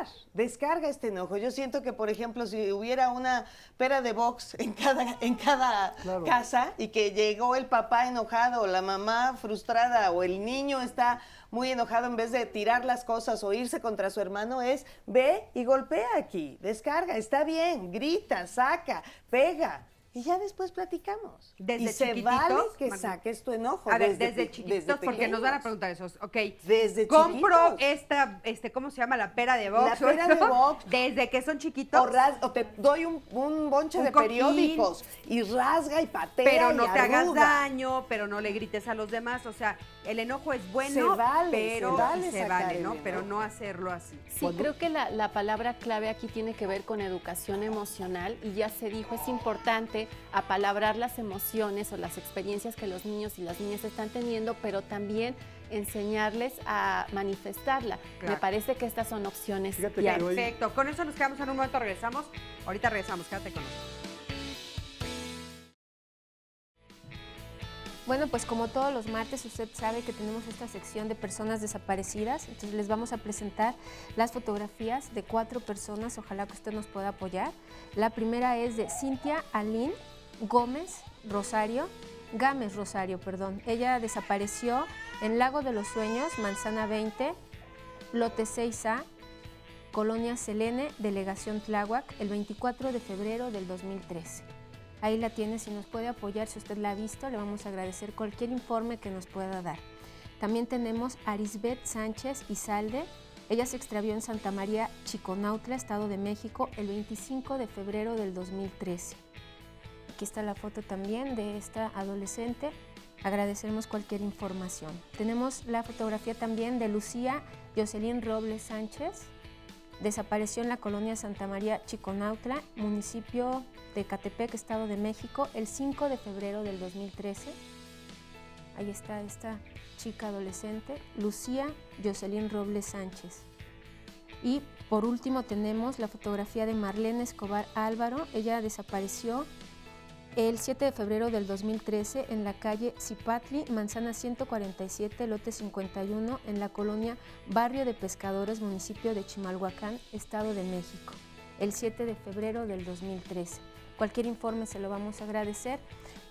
este enojo. Yo siento que, por ejemplo, si hubiera una pera de box en cada Claro. casa y que llegó el papá enojado, o la mamá frustrada, o el niño está muy enojado, en vez de tirar las cosas o irse contra su hermano, es ve y golpea aquí, descarga, está bien, grita, saca, pega. Y ya después platicamos. Desde y se chiquititos, vale que Margarita. saques tu enojo. A ver, desde chiquitos, porque nos van a pequeños. preguntar eso. Ok, Desde compro chiquitos. ¿cómo se llama? La pera de box. La pera de box. Desde que son chiquitos. O te doy un bonche Un de cojín. periódicos y rasga y patea Pero no y te hagas arruga. daño, pero no le grites a los demás. O sea, el enojo es bueno, Se vale, pero se vale se sacar vale, el ¿no? enojo. Pero no hacerlo así. Sí, creo que la palabra clave aquí tiene que ver con educación emocional y ya se dijo, es importante apalabrar las emociones o las experiencias que los niños y las niñas están teniendo, pero también enseñarles a manifestarla. Claro. Me parece que estas son opciones Fíjate viables. que hoy- Perfecto. Con eso nos quedamos en un momento, regresamos. Ahorita regresamos, quédate con nosotros. Bueno, pues como todos los martes, usted sabe que tenemos esta sección de personas desaparecidas, entonces les vamos a presentar las fotografías de 4 personas, ojalá que usted nos pueda apoyar. La primera es de Cintia Aline Gámez Rosario. Ella desapareció en Lago de los Sueños, Manzana 20, Lote 6A, Colonia Selene, Delegación Tláhuac, el 24 de febrero del 2013. Ahí la tiene, si nos puede apoyar, si usted la ha visto, le vamos a agradecer cualquier informe que nos pueda dar. También tenemos a Arisbet Sánchez Izalde. Ella se extravió en Santa María, Chiconautla, Estado de México, el 25 de febrero del 2013. Aquí está la foto también de esta adolescente. Agradecemos cualquier información. Tenemos la fotografía también de Lucía Jocelyn Robles Sánchez. Desapareció en la colonia Santa María, Chiconautla, municipio de Catepec, Estado de México, el 5 de febrero del 2013. Ahí está esta chica adolescente, Lucía Jocelyn Robles Sánchez. Y por último tenemos la fotografía de Marlene Escobar Álvaro. Ella desapareció el 7 de febrero del 2013 en la calle Zipatli, Manzana 147, lote 51, en la colonia Barrio de Pescadores, municipio de Chimalhuacán, Estado de México, el 7 de febrero del 2013. Cualquier informe se lo vamos a agradecer.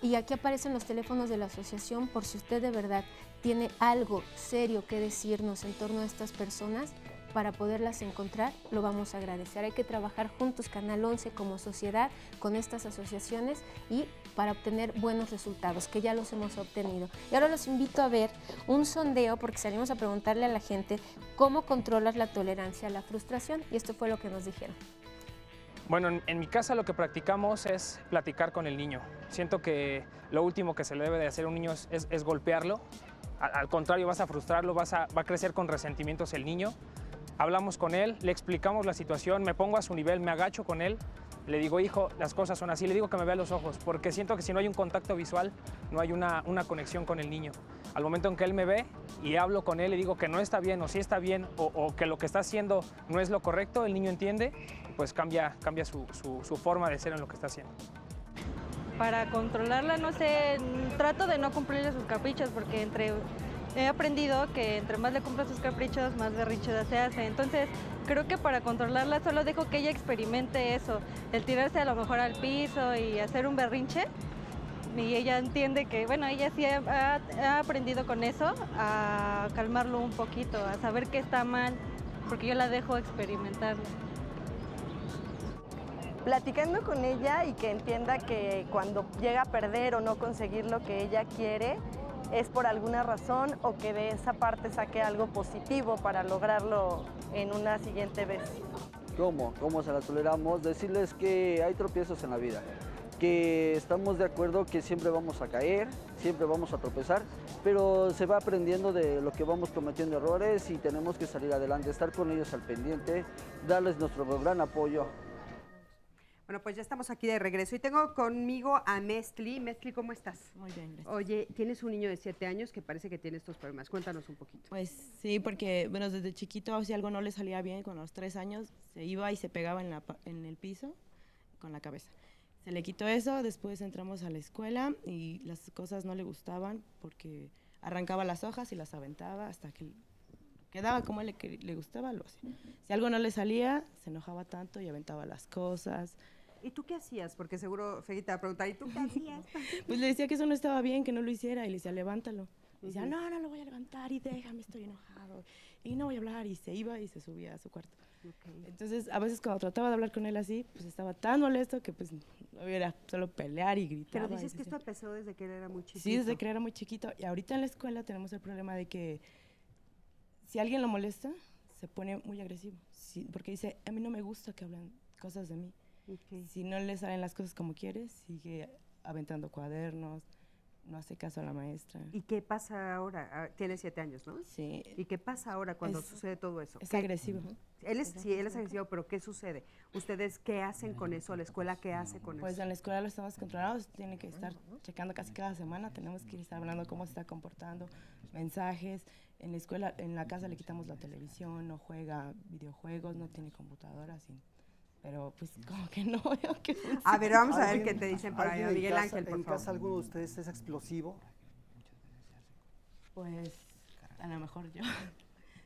Y aquí aparecen los teléfonos de la asociación por si usted de verdad tiene algo serio que decirnos en torno a estas personas. Para poderlas encontrar, lo vamos a agradecer. Hay que trabajar juntos, Canal 11, como sociedad, con estas asociaciones y para obtener buenos resultados, que ya los hemos obtenido. Y ahora los invito a ver un sondeo, porque salimos a preguntarle a la gente cómo controlas la tolerancia a la frustración, y esto fue lo que nos dijeron. Bueno, en mi casa lo que practicamos es platicar con el niño. Siento que lo último que se le debe de hacer a un niño es golpearlo. Al contrario, vas a frustrarlo, va a crecer con resentimientos el niño. Hablamos con él, le explicamos la situación, me pongo a su nivel, me agacho con él, le digo, hijo, las cosas son así, le digo que me vea a los ojos, porque siento que si no hay un contacto visual, no hay una conexión con el niño. Al momento en que él me ve y hablo con él, le digo que no está bien o sí está bien o que lo que está haciendo no es lo correcto, el niño entiende, pues cambia su forma de ser en lo que está haciendo. Para controlarla, no sé, trato de no cumplirle sus caprichos porque he aprendido que entre más le cumplo sus caprichos, más berrinchuda se hace. Entonces, creo que para controlarla solo dejo que ella experimente eso, el tirarse a lo mejor al piso y hacer un berrinche. Y ella entiende que, bueno, ella sí ha aprendido con eso a calmarlo un poquito, a saber que está mal, porque yo la dejo experimentarlo. Platicando con ella y que entienda que cuando llega a perder o no conseguir lo que ella quiere, es por alguna razón o que de esa parte saque algo positivo para lograrlo en una siguiente vez. ¿Cómo? ¿Cómo se la toleramos? Decirles que hay tropiezos en la vida, que estamos de acuerdo que siempre vamos a caer, siempre vamos a tropezar, pero se va aprendiendo de lo que vamos cometiendo errores y tenemos que salir adelante, estar con ellos al pendiente, darles nuestro gran apoyo. Bueno, pues ya estamos aquí de regreso y tengo conmigo a Mestli. Mestli, ¿cómo estás? Muy bien, gracias. Oye, tienes un niño de 7 años que parece que tiene estos problemas. Cuéntanos un poquito. Pues sí, porque bueno, desde chiquito si algo no le salía bien, con los 3 años se iba y se pegaba en el piso con la cabeza. Se le quitó eso, después entramos a la escuela y las cosas no le gustaban porque arrancaba las hojas y las aventaba hasta que quedaba como él le gustaba, lo hacía. Si algo no le salía, se enojaba tanto y aventaba las cosas. ¿Y tú qué hacías? Porque seguro Fegui te va a preguntar, ¿y tú qué hacías? Pues le decía que eso no estaba bien, que no lo hiciera, y le decía, levántalo. Y decía, no, no lo voy a levantar, y déjame, estoy enojado, y no voy a hablar, y se iba y se subía a su cuarto. Okay. Entonces, a veces cuando trataba de hablar con él así, pues estaba tan molesto que pues no era solo pelear y gritar. Pero dices que esto empezó desde que él era muy chiquito. Sí, desde que era muy chiquito, y ahorita en la escuela tenemos el problema de que si alguien lo molesta, se pone muy agresivo, sí, porque dice, a mí no me gusta que hablen cosas de mí. Okay. Si no le salen las cosas como quiere, sigue aventando cuadernos, no hace caso a la maestra. ¿Y qué pasa ahora? Ah, tiene 7 años, ¿no? Sí. ¿Y qué pasa ahora cuando sucede todo eso? Es ¿Qué? agresivo. Él es agresivo, pero ¿qué sucede? ¿Ustedes qué hacen con eso? ¿La escuela qué hace con Pues eso? en la escuela lo estamos controlando, tiene que estar checando casi cada semana, tenemos que estar hablando cómo se está comportando, mensajes. En la escuela, en la casa le quitamos la televisión, no juega videojuegos, no tiene computadora, sí. Pero pues como que no veo que funcione. A ver, vamos a ver qué te dicen por ahí, ¿Alguien en Miguel casa- Ángel, por ¿En favor. casa alguno de ustedes es explosivo? Pues a lo mejor yo.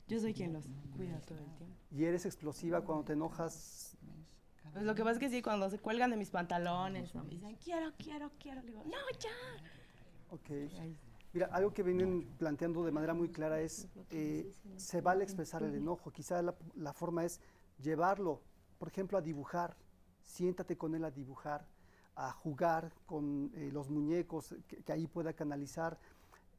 Yo soy quien los cuida todo el tiempo. ¿Y eres explosiva cuando te enojas? Pues lo que pasa es que sí, cuando se cuelgan de mis pantalones, ¿no? Me dicen, quiero, le digo, no, ya. Ok. Mira, algo que vienen planteando de manera muy clara es, se vale expresar el enojo. Quizá la forma es llevarlo, por ejemplo, a dibujar. Siéntate con él a dibujar, a jugar con los muñecos, que ahí pueda canalizar.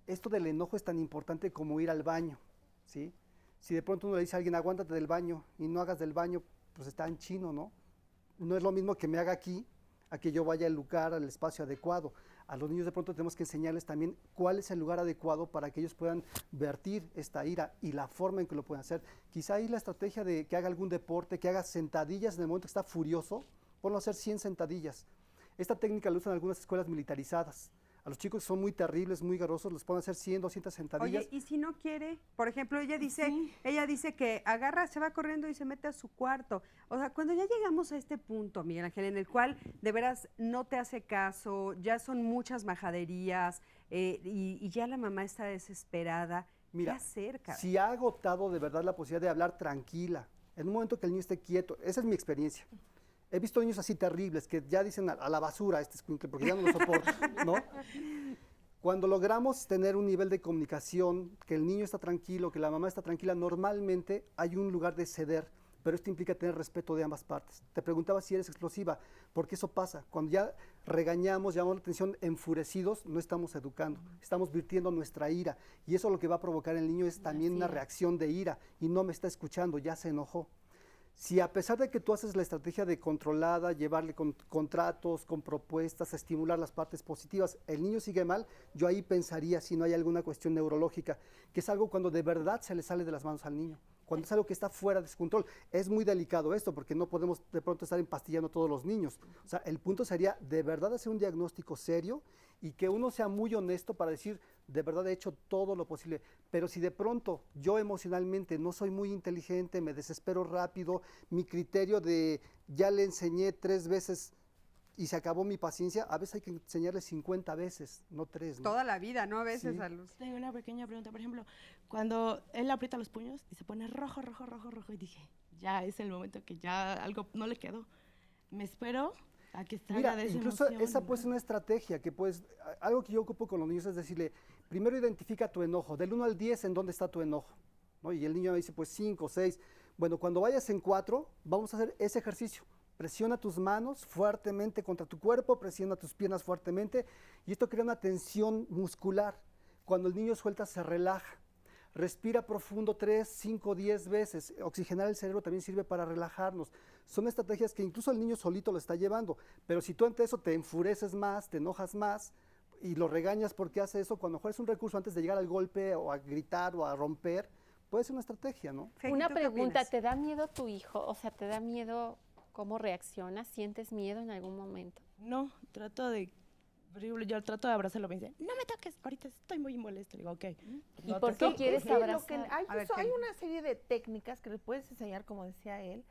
Esto del enojo es tan importante como ir al baño, ¿sí? Si de pronto uno le dice a alguien, aguántate del baño y no hagas del baño, pues está en chino, ¿no? No es lo mismo que me haga aquí, a que yo vaya al lugar, al espacio adecuado. A los niños de pronto tenemos que enseñarles también cuál es el lugar adecuado para que ellos puedan vertir esta ira y la forma en que lo pueden hacer. Quizá ahí la estrategia de que haga algún deporte, que haga sentadillas en el momento que está furioso, ponlo a hacer 100 sentadillas. Esta técnica la usan algunas escuelas militarizadas. A los chicos que son muy terribles, muy garrosos, les pueden hacer 100, 200 sentadillas. Oye, ¿y si no quiere? Por ejemplo, ella dice que agarra, se va corriendo y se mete a su cuarto. O sea, cuando ya llegamos a este punto, Miguel Ángel, en el cual de veras no te hace caso, ya son muchas majaderías y ya la mamá está desesperada, Mira, ¿qué hacer, caray? si ha agotado de verdad la posibilidad de hablar tranquila, en un momento que el niño esté quieto, esa es mi experiencia. He visto niños así terribles que ya dicen a la basura este escuincle porque ya no lo soporto, ¿no? Cuando logramos tener un nivel de comunicación, que el niño está tranquilo, que la mamá está tranquila, normalmente hay un lugar de ceder, pero esto implica tener respeto de ambas partes. Te preguntaba si eres explosiva, porque eso pasa. Cuando ya regañamos, llamamos la atención enfurecidos, no estamos educando, estamos virtiendo nuestra ira. Y eso lo que va a provocar en el niño es también una reacción de ira, y no me está escuchando, ya se enojó. Si a pesar de que tú haces la estrategia de controlada, llevarle con contratos, con propuestas, estimular las partes positivas, el niño sigue mal, yo ahí pensaría si no hay alguna cuestión neurológica, que es algo cuando de verdad se le sale de las manos al niño, cuando es algo que está fuera de su control. Es muy delicado esto porque no podemos de pronto estar empastillando a todos los niños. O sea, el punto sería de verdad hacer un diagnóstico serio y que uno sea muy honesto para decir, de verdad he hecho todo lo posible, pero si de pronto yo emocionalmente no soy muy inteligente, me desespero rápido, mi criterio de ya le enseñé 3 veces y se acabó mi paciencia, a veces hay que enseñarle 50 veces, no 3, ¿no? Toda la vida, ¿no? A veces Sí. a los... Tengo una pequeña pregunta, por ejemplo, cuando él aprieta los puños y se pone rojo, y dije, ya es el momento que ya algo no le quedó. Me espero a que salga Mira, de esa incluso emoción, esa puede ser una estrategia que puedes, algo que yo ocupo con los niños es decirle, primero identifica tu enojo, del 1 al 10 en dónde está tu enojo, ¿no? Y el niño me dice, pues 5, 6, bueno, cuando vayas en 4, vamos a hacer ese ejercicio, presiona tus manos fuertemente contra tu cuerpo, presiona tus piernas fuertemente, y esto crea una tensión muscular, cuando el niño suelta se relaja. Respira profundo 3, 5, 10 veces. Oxigenar el cerebro también sirve para relajarnos. son estrategias que incluso el niño solito lo está llevando, pero si tú ante eso te enfureces más, te enojas más y lo regañas porque hace eso, cuando es un recurso antes de llegar al golpe o a gritar o a romper, puede ser una estrategia, ¿no? Una pregunta, ¿te da miedo tu hijo? O sea, ¿te da miedo cómo reacciona? ¿Sientes miedo en algún momento? No, yo trato de abrazarlo, me dice, no me toques, ahorita estoy muy molesto. Le digo, ok. ¿Y por qué quieres abrazar? Hay una serie de técnicas que le puedes enseñar, como decía él,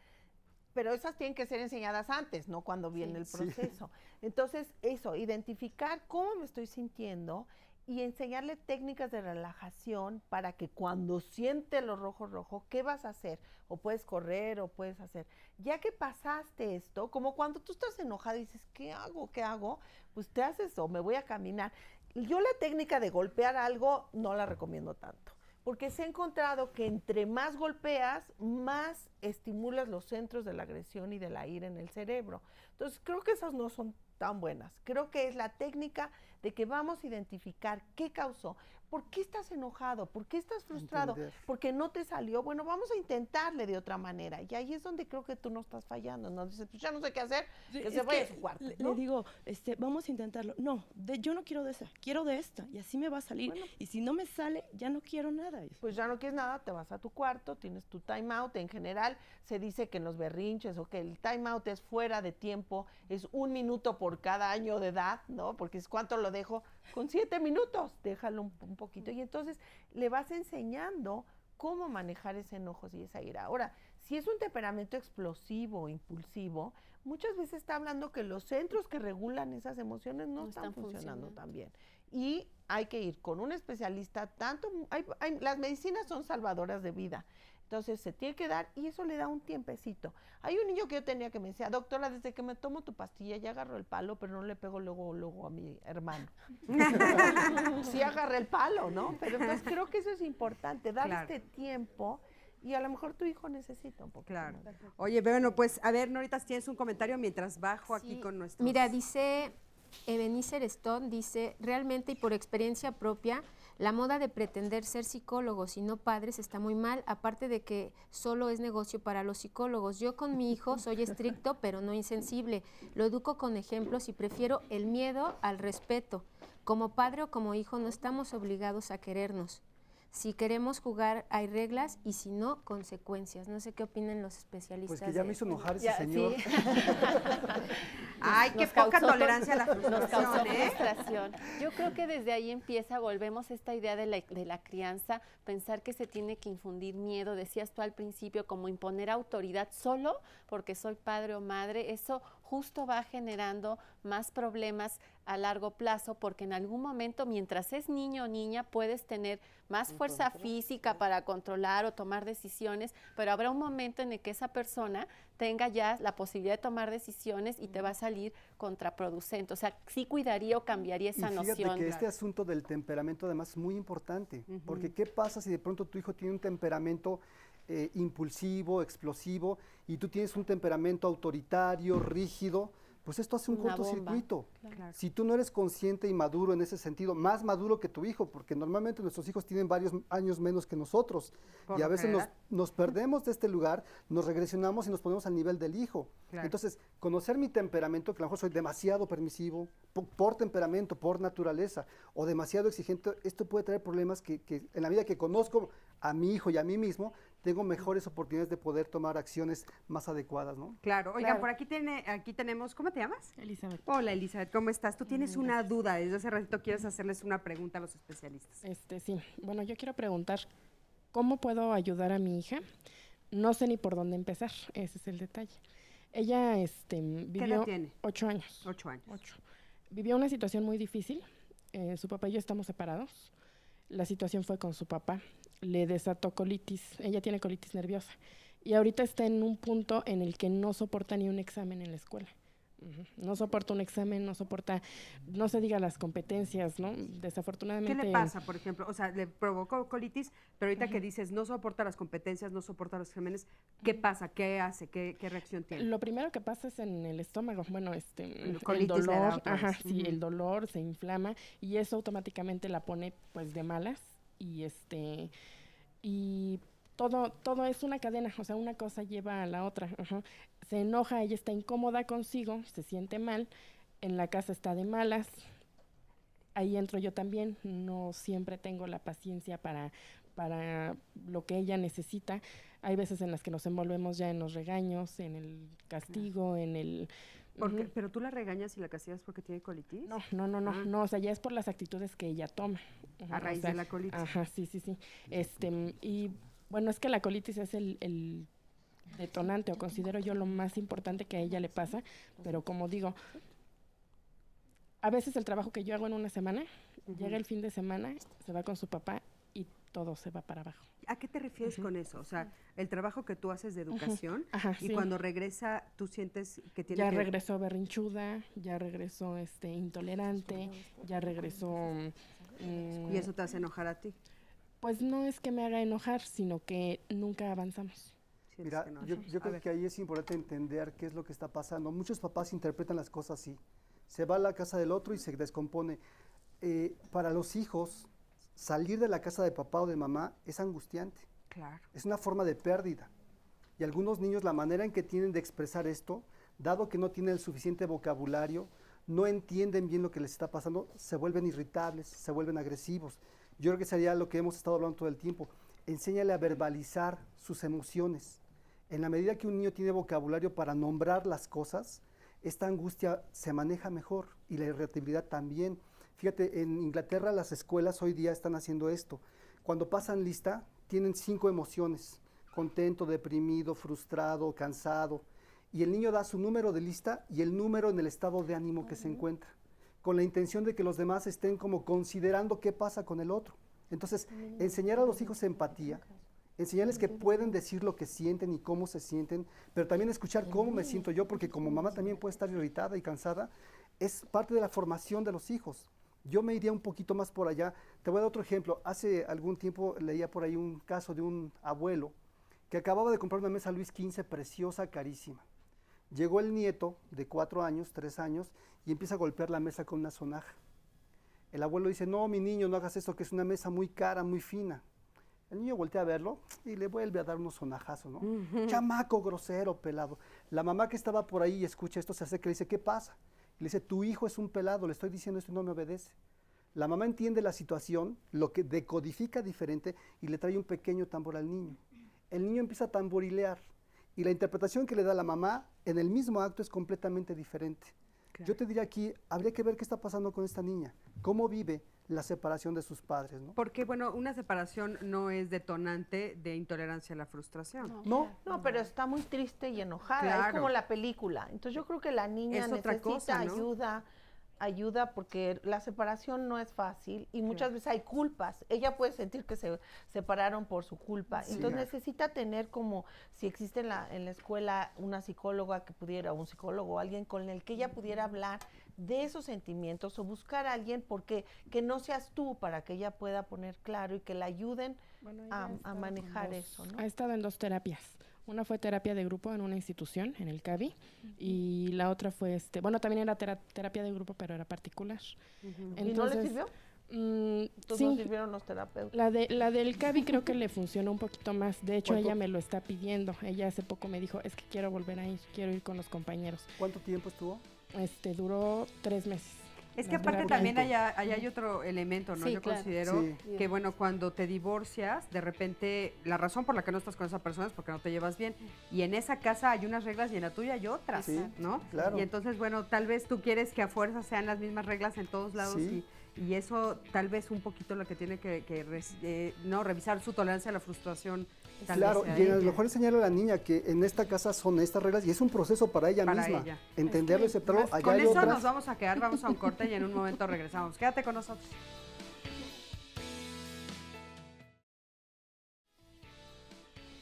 pero esas tienen que ser enseñadas antes, no cuando viene el proceso. Entonces, eso, identificar cómo me estoy sintiendo y enseñarle técnicas de relajación para que cuando siente lo rojo, ¿qué vas a hacer? O puedes correr o puedes hacer. Ya que pasaste esto, como cuando tú estás enojada y dices, ¿qué hago? ¿Qué hago? Pues te haces o me voy a caminar. Yo la técnica de golpear algo no la recomiendo tanto, porque se ha encontrado que entre más golpeas, más estimulas los centros de la agresión y de la ira en el cerebro. Entonces, creo que esas no son tan buenas. Creo que es la técnica de que vamos a identificar qué causó. ¿Por qué estás enojado? ¿Por qué estás frustrado? ¿Porque no te salió? Bueno, vamos a intentarle de otra manera. Y ahí es donde creo que tú no estás fallando, ¿no? Dices, pues ya no sé qué hacer, que se vaya a su cuarto, ¿no? Le digo, vamos a intentarlo. No, yo no quiero de esa, quiero de esta. Y así me va a salir. Bueno, y si no me sale, ya no quiero nada. Pues ya no quieres nada, te vas a tu cuarto, tienes tu time out. En general, se dice que en los berrinches o que el time out es fuera de tiempo, es 1 minuto por cada año de edad, ¿no? Porque es cuánto lo dejo, con 7 minutos, déjalo un poquito. Y entonces le vas enseñando cómo manejar ese enojo y esa ira. Ahora, si es un temperamento explosivo, impulsivo, muchas veces está hablando que los centros que regulan esas emociones no están funcionando tan bien. Y hay que ir con un especialista, las medicinas son salvadoras de vida. Entonces se tiene que dar y eso le da un tiempecito. Hay un niño que yo tenía que me decía, doctora, desde que me tomo tu pastilla ya agarro el palo, pero no le pego luego a mi hermano. Sí agarré el palo, ¿no? Pero entonces creo que eso es importante, dar este tiempo y a lo mejor tu hijo necesita un poco. Claro. Oye, bueno, pues a ver, Norita, tienes un comentario mientras bajo aquí con nuestros... Mira, dice Ebenezer Stone, dice, realmente y por experiencia propia, la moda de pretender ser psicólogos y no padres está muy mal, aparte de que solo es negocio para los psicólogos. Yo con mi hijo soy estricto, pero no insensible. Lo educo con ejemplos y prefiero el miedo al respeto. Como padre o como hijo no estamos obligados a querernos. Si queremos jugar hay reglas y si no, consecuencias. No sé qué opinan los especialistas. Pues que ya me hizo enojar ese señor. Sí. Ay, qué poca tolerancia a la frustración, Nos causó frustración. Yo creo que desde ahí empieza, volvemos a esta idea de la crianza, pensar que se tiene que infundir miedo, decías tú al principio, como imponer autoridad solo porque soy padre o madre, eso justo va generando más problemas a largo plazo, porque en algún momento, mientras es niño o niña, puedes tener más fuerza física para controlar o tomar decisiones, pero habrá un momento en el que esa persona tenga ya la posibilidad de tomar decisiones y te va a salir contraproducente. O sea, sí cuidaría o cambiaría esa noción. Fíjate que este asunto del temperamento además es muy importante, porque ¿qué pasa si de pronto tu hijo tiene un temperamento impulsivo, explosivo, y tú tienes un temperamento autoritario, rígido? Pues esto hace un cortocircuito. Claro. Si tú no eres consciente y maduro en ese sentido, más maduro que tu hijo, porque normalmente nuestros hijos tienen varios años menos que nosotros, y a veces nos perdemos de este lugar, nos regresionamos y nos ponemos al nivel del hijo. Claro. Entonces, conocer mi temperamento, que a lo mejor soy demasiado permisivo, por temperamento, por naturaleza, o demasiado exigente, esto puede traer problemas que en la medida que conozco a mi hijo y a mí mismo, tengo mejores oportunidades de poder tomar acciones más adecuadas, ¿no? Claro. Oigan, por aquí tenemos, ¿cómo te llamas? Elizabeth. Hola, Elizabeth, ¿cómo estás? Tú tienes una duda, desde hace ratito quieres hacerles una pregunta a los especialistas. Sí. Bueno, yo quiero preguntar, ¿cómo puedo ayudar a mi hija? No sé ni por dónde empezar, ese es el detalle. Ella vivió... ¿Qué edad tiene? 8 años. 8 años. 8. Vivió una situación muy difícil, su papá y yo estamos separados. La situación fue con su papá, le desató colitis, ella tiene colitis nerviosa y ahorita está en un punto en el que no soporta ni un examen en la escuela. No soporta un examen, no se diga las competencias, ¿no? Desafortunadamente. ¿Qué le pasa, por ejemplo? O sea, le provocó colitis, pero ahorita que dices no soporta las competencias, no soporta los exámenes, ¿qué pasa? ¿Qué hace? ¿Qué reacción tiene? Lo primero que pasa es en el estómago, bueno, el dolor, el dolor se inflama y eso automáticamente la pone pues de malas y todo es una cadena, o sea, una cosa lleva a la otra. se enoja, ella está incómoda consigo, se siente mal, en la casa está de malas. Ahí entro yo también, no siempre tengo la paciencia para lo que ella necesita. Hay veces en las que nos envolvemos ya en los regaños, en el castigo, en el... ¿Pero tú la regañas y la castigas porque tiene colitis? No, o sea, ya es por las actitudes que ella toma. A raíz de la colitis. Ajá, sí. Y bueno, es que la colitis es el detonante, o considero yo lo más importante que a ella le pasa, pero como digo, a veces el trabajo que yo hago en una semana, llega el fin de semana, se va con su papá y todo se va para abajo. ¿A qué te refieres con eso? O sea, el trabajo que tú haces de educación, Ajá, y sí. cuando regresa, tú sientes que tiene Ya que... regresó berrinchuda, ya regresó intolerante, ya regresó... ¿Y eso te hace enojar a ti? Pues no es que me haga enojar, sino que nunca avanzamos. Mira, yo creo que ahí es importante entender qué es lo que está pasando. Muchos papás interpretan las cosas así. Se va a la casa del otro y se descompone. Para los hijos, salir de la casa de papá o de mamá es angustiante. Claro. Es una forma de pérdida. Y algunos niños, la manera en que tienen de expresar esto, dado que no tienen el suficiente vocabulario, no entienden bien lo que les está pasando, se vuelven irritables, se vuelven agresivos. Yo creo que sería lo que hemos estado hablando todo el tiempo. Enséñale a verbalizar sus emociones. En la medida que un niño tiene vocabulario para nombrar las cosas, esta angustia se maneja mejor y la irritabilidad también. Fíjate, en Inglaterra las escuelas hoy día están haciendo esto. Cuando pasan lista, tienen 5 emociones: contento, deprimido, frustrado, cansado. Y el niño da su número de lista y el número en el estado de ánimo que se encuentra, con la intención de que los demás estén como considerando qué pasa con el otro. Entonces, enseñar a los hijos empatía, enseñarles que pueden decir lo que sienten y cómo se sienten, pero también escuchar cómo me siento yo, porque como mamá también puede estar irritada y cansada, es parte de la formación de los hijos. Yo me iría un poquito más por allá. Te voy a dar otro ejemplo. Hace algún tiempo leía por ahí un caso de un abuelo que acababa de comprar una mesa Luis XV preciosa, carísima. Llegó el nieto de 4 años, 3 años, y empieza a golpear la mesa con una sonaja. El abuelo dice: no, mi niño, no hagas esto, que es una mesa muy cara, muy fina. El niño voltea a verlo y le vuelve a dar unos sonajazos, ¿no? Chamaco grosero, pelado. La mamá que estaba por ahí y escucha esto se acerca y le dice: ¿qué pasa? Y le dice: tu hijo es un pelado, le estoy diciendo esto y no me obedece. La mamá entiende la situación, lo que decodifica diferente y le trae un pequeño tambor al niño. El niño empieza a tamborilear y la interpretación que le da la mamá en el mismo acto es completamente diferente. Claro. Yo te diría aquí, habría que ver qué está pasando con esta niña, cómo vive la separación de sus padres, ¿no? Porque, bueno, una separación no es detonante de intolerancia a la frustración. No, pero está muy triste y enojada, Claro. es como la película. Entonces yo creo que la niña Es otra necesita cosa, ¿no? ayuda porque la separación no es fácil y muchas veces hay culpas. Ella puede sentir que se separaron por su culpa. Sí. Entonces necesita tener, como si existe en la escuela una psicóloga que pudiera, un psicólogo, alguien con el que ella pudiera hablar de esos sentimientos, o buscar a alguien porque que no seas tú, para que ella pueda poner claro y que la ayuden a manejar eso, ¿no? Ha estado en 2 terapias. Una fue terapia de grupo en una institución, en el CABI, y la otra fue, bueno, también era terapia de grupo, pero era particular. Entonces, ¿y no le sirvió? Sí. ¿No sirvieron los terapeutas? La del CABI creo que le funcionó un poquito más. De hecho, ella me lo está pidiendo. Ella hace poco me dijo: es que quiero volver a ir, quiero ir con los compañeros. ¿Cuánto tiempo estuvo? Duró 3 meses. Es que aparte también allá hay otro elemento, ¿no? Sí, Yo claro. considero Sí. que, bueno, cuando te divorcias, de repente, la razón por la que no estás con esa persona es porque no te llevas bien. Y en esa casa hay unas reglas y en la tuya hay otras, Sí, ¿no? claro. Y entonces, bueno, tal vez tú quieres que a fuerza sean las mismas reglas en todos lados, Sí. y eso tal vez un poquito lo que tiene que revisar su tolerancia a la frustración. Tal Claro, vez sea y a lo ella. mejor enseñarle a la niña que en esta casa son estas reglas y es un proceso para ella misma. Ella. Entenderlo y aceptarlo. Más, Allá con hay eso otras. nos vamos a quedar, vamos a un corte y en un momento regresamos. Quédate con nosotros.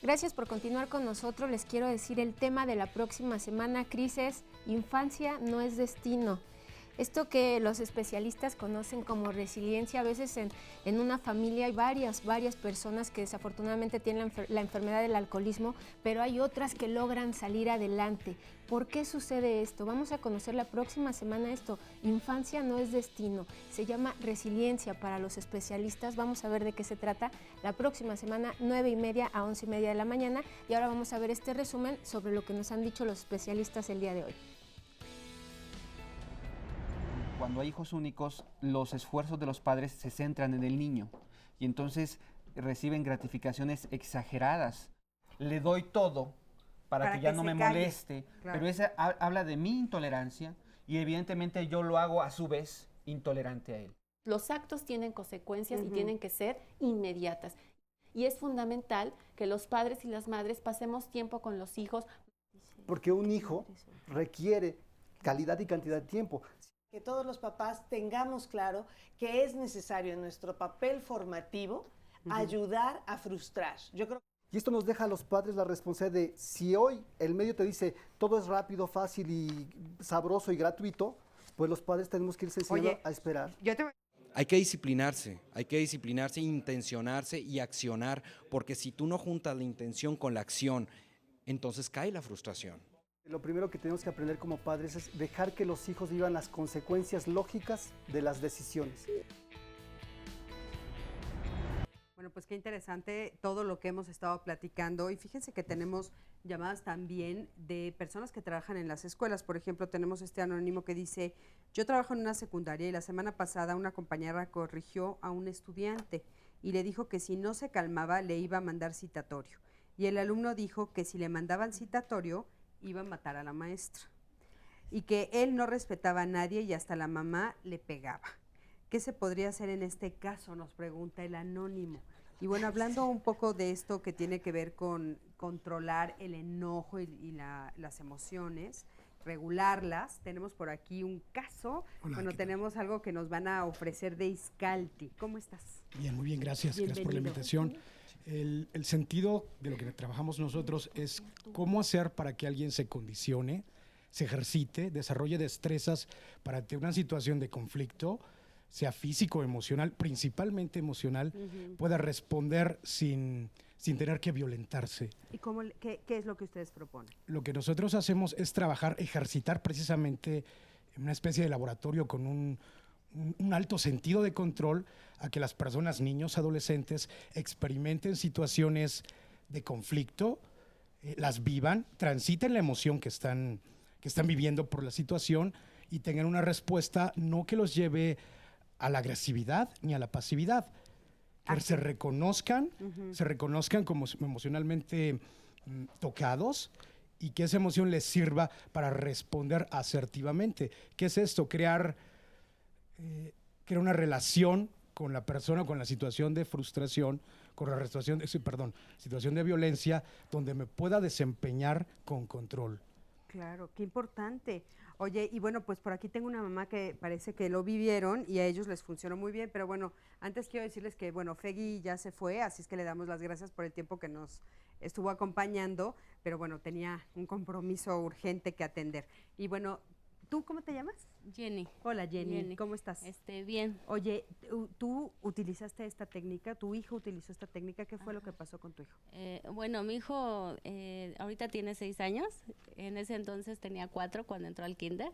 Gracias por continuar con nosotros. Les quiero decir el tema de la próxima semana, Cris, es Infancia no es destino. Esto que los especialistas conocen como resiliencia, a veces en una familia hay varias personas que desafortunadamente tienen la enfermedad del alcoholismo, pero hay otras que logran salir adelante. ¿Por qué sucede esto? Vamos a conocer la próxima semana esto. Infancia no es destino. Se llama resiliencia para los especialistas. Vamos a ver de qué se trata la próxima semana, 9:30 a 11:30 de la mañana. Y ahora vamos a ver este resumen sobre lo que nos han dicho los especialistas el día de hoy. Cuando hay hijos únicos, los esfuerzos de los padres se centran en el niño y entonces reciben gratificaciones exageradas. Le doy todo para que ya no me moleste, claro. Pero esa habla de mi intolerancia y evidentemente yo lo hago a su vez intolerante a él. Los actos tienen consecuencias y tienen que ser inmediatas. Y es fundamental que los padres y las madres pasemos tiempo con los hijos. Porque un hijo requiere calidad y cantidad de tiempo. Que todos los papás tengamos claro que es necesario en nuestro papel formativo ayudar a frustrar. Yo creo. Y esto nos deja a los padres la responsabilidad de, si hoy el medio te dice todo es rápido, fácil y sabroso y gratuito, pues los padres tenemos que irse a esperar. Hay que disciplinarse, intencionarse y accionar, porque si tú no juntas la intención con la acción, entonces cae la frustración. Lo primero que tenemos que aprender como padres es dejar que los hijos vivan las consecuencias lógicas de las decisiones. Bueno, pues qué interesante todo lo que hemos estado platicando y fíjense que tenemos llamadas también de personas que trabajan en las escuelas. Por ejemplo, tenemos este anónimo que dice, yo trabajo en una secundaria y la semana pasada una compañera corrigió a un estudiante y le dijo que si no se calmaba le iba a mandar citatorio. Y el alumno dijo que si le mandaban citatorio iba a matar a la maestra y que él no respetaba a nadie y hasta la mamá le pegaba. ¿Qué se podría hacer en este caso?, nos pregunta el anónimo. Y bueno, hablando un poco de esto que tiene que ver con controlar el enojo y las emociones, regularlas, tenemos por aquí un caso. Hola, bueno, tenemos algo que nos van a ofrecer de Izcalti. ¿Cómo estás? Bien, muy bien, gracias. Bienvenido. Gracias por la invitación. El sentido de lo que trabajamos nosotros es cómo hacer para que alguien se condicione, se ejercite, desarrolle destrezas para ante una situación de conflicto, sea físico o emocional, principalmente emocional, pueda responder sin tener que violentarse. ¿Y qué es lo que ustedes proponen? Lo que nosotros hacemos es trabajar, ejercitar precisamente en una especie de laboratorio con un alto sentido de control a que las personas, niños, adolescentes, experimenten situaciones de conflicto, las vivan, transiten la emoción que están viviendo por la situación y tengan una respuesta no que los lleve a la agresividad ni a la pasividad, que se reconozcan como emocionalmente tocados y que esa emoción les sirva para responder asertivamente. ¿Qué es esto? Crear una relación con la persona, con la situación de frustración, con la situación de violencia, donde me pueda desempeñar con control. Claro, qué importante. Oye, y bueno, pues por aquí tengo una mamá que parece que lo vivieron y a ellos les funcionó muy bien, pero bueno, antes quiero decirles que, bueno, Fegui ya se fue, así es que le damos las gracias por el tiempo que nos estuvo acompañando, pero bueno, tenía un compromiso urgente que atender. Y bueno, ¿tú cómo te llamas? Jenny. Hola Jenny, ¿cómo estás? Bien. Oye, ¿tú utilizaste esta técnica? ¿Tu hijo utilizó esta técnica? ¿Qué fue lo que pasó con tu hijo? Bueno, mi hijo ahorita tiene 6 años, en ese entonces tenía 4 cuando entró al kinder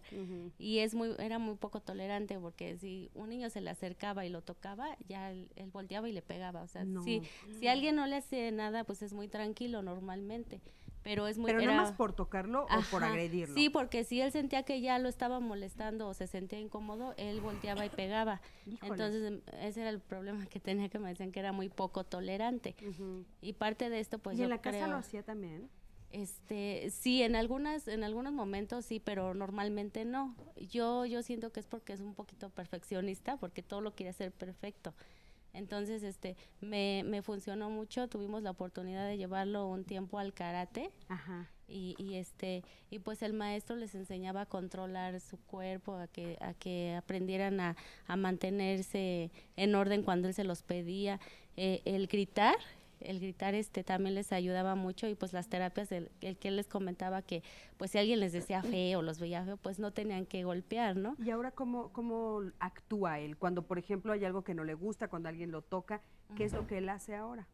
y era muy poco tolerante porque si un niño se le acercaba y lo tocaba, ya él volteaba y le pegaba. O sea, si alguien no le hace nada, pues es muy tranquilo normalmente. Pero nada más por tocarlo o por agredirlo. Sí, porque si él sentía que ya lo estaba molestando o se sentía incómodo, él volteaba y pegaba. Híjole. Entonces, ese era el problema que tenía, que me decían que era muy poco tolerante. Y parte de esto, pues ¿Y en la casa lo hacía también? Sí, en algunos momentos sí, pero normalmente no. Yo siento que es porque es un poquito perfeccionista, porque todo lo quiere hacer perfecto. Entonces, me funcionó mucho. Tuvimos la oportunidad de llevarlo un tiempo al karate. Ajá. Y pues el maestro les enseñaba a controlar su cuerpo, a que aprendieran a mantenerse en orden cuando él se los pedía. El gritar el gritar también les ayudaba mucho, y pues las terapias, el que él les comentaba que pues si alguien les decía feo o los veía feo, pues no tenían que golpear, ¿no? ¿Y ahora cómo actúa él? Cuando, por ejemplo, hay algo que no le gusta, cuando alguien lo toca, ¿qué es lo que él hace ahora?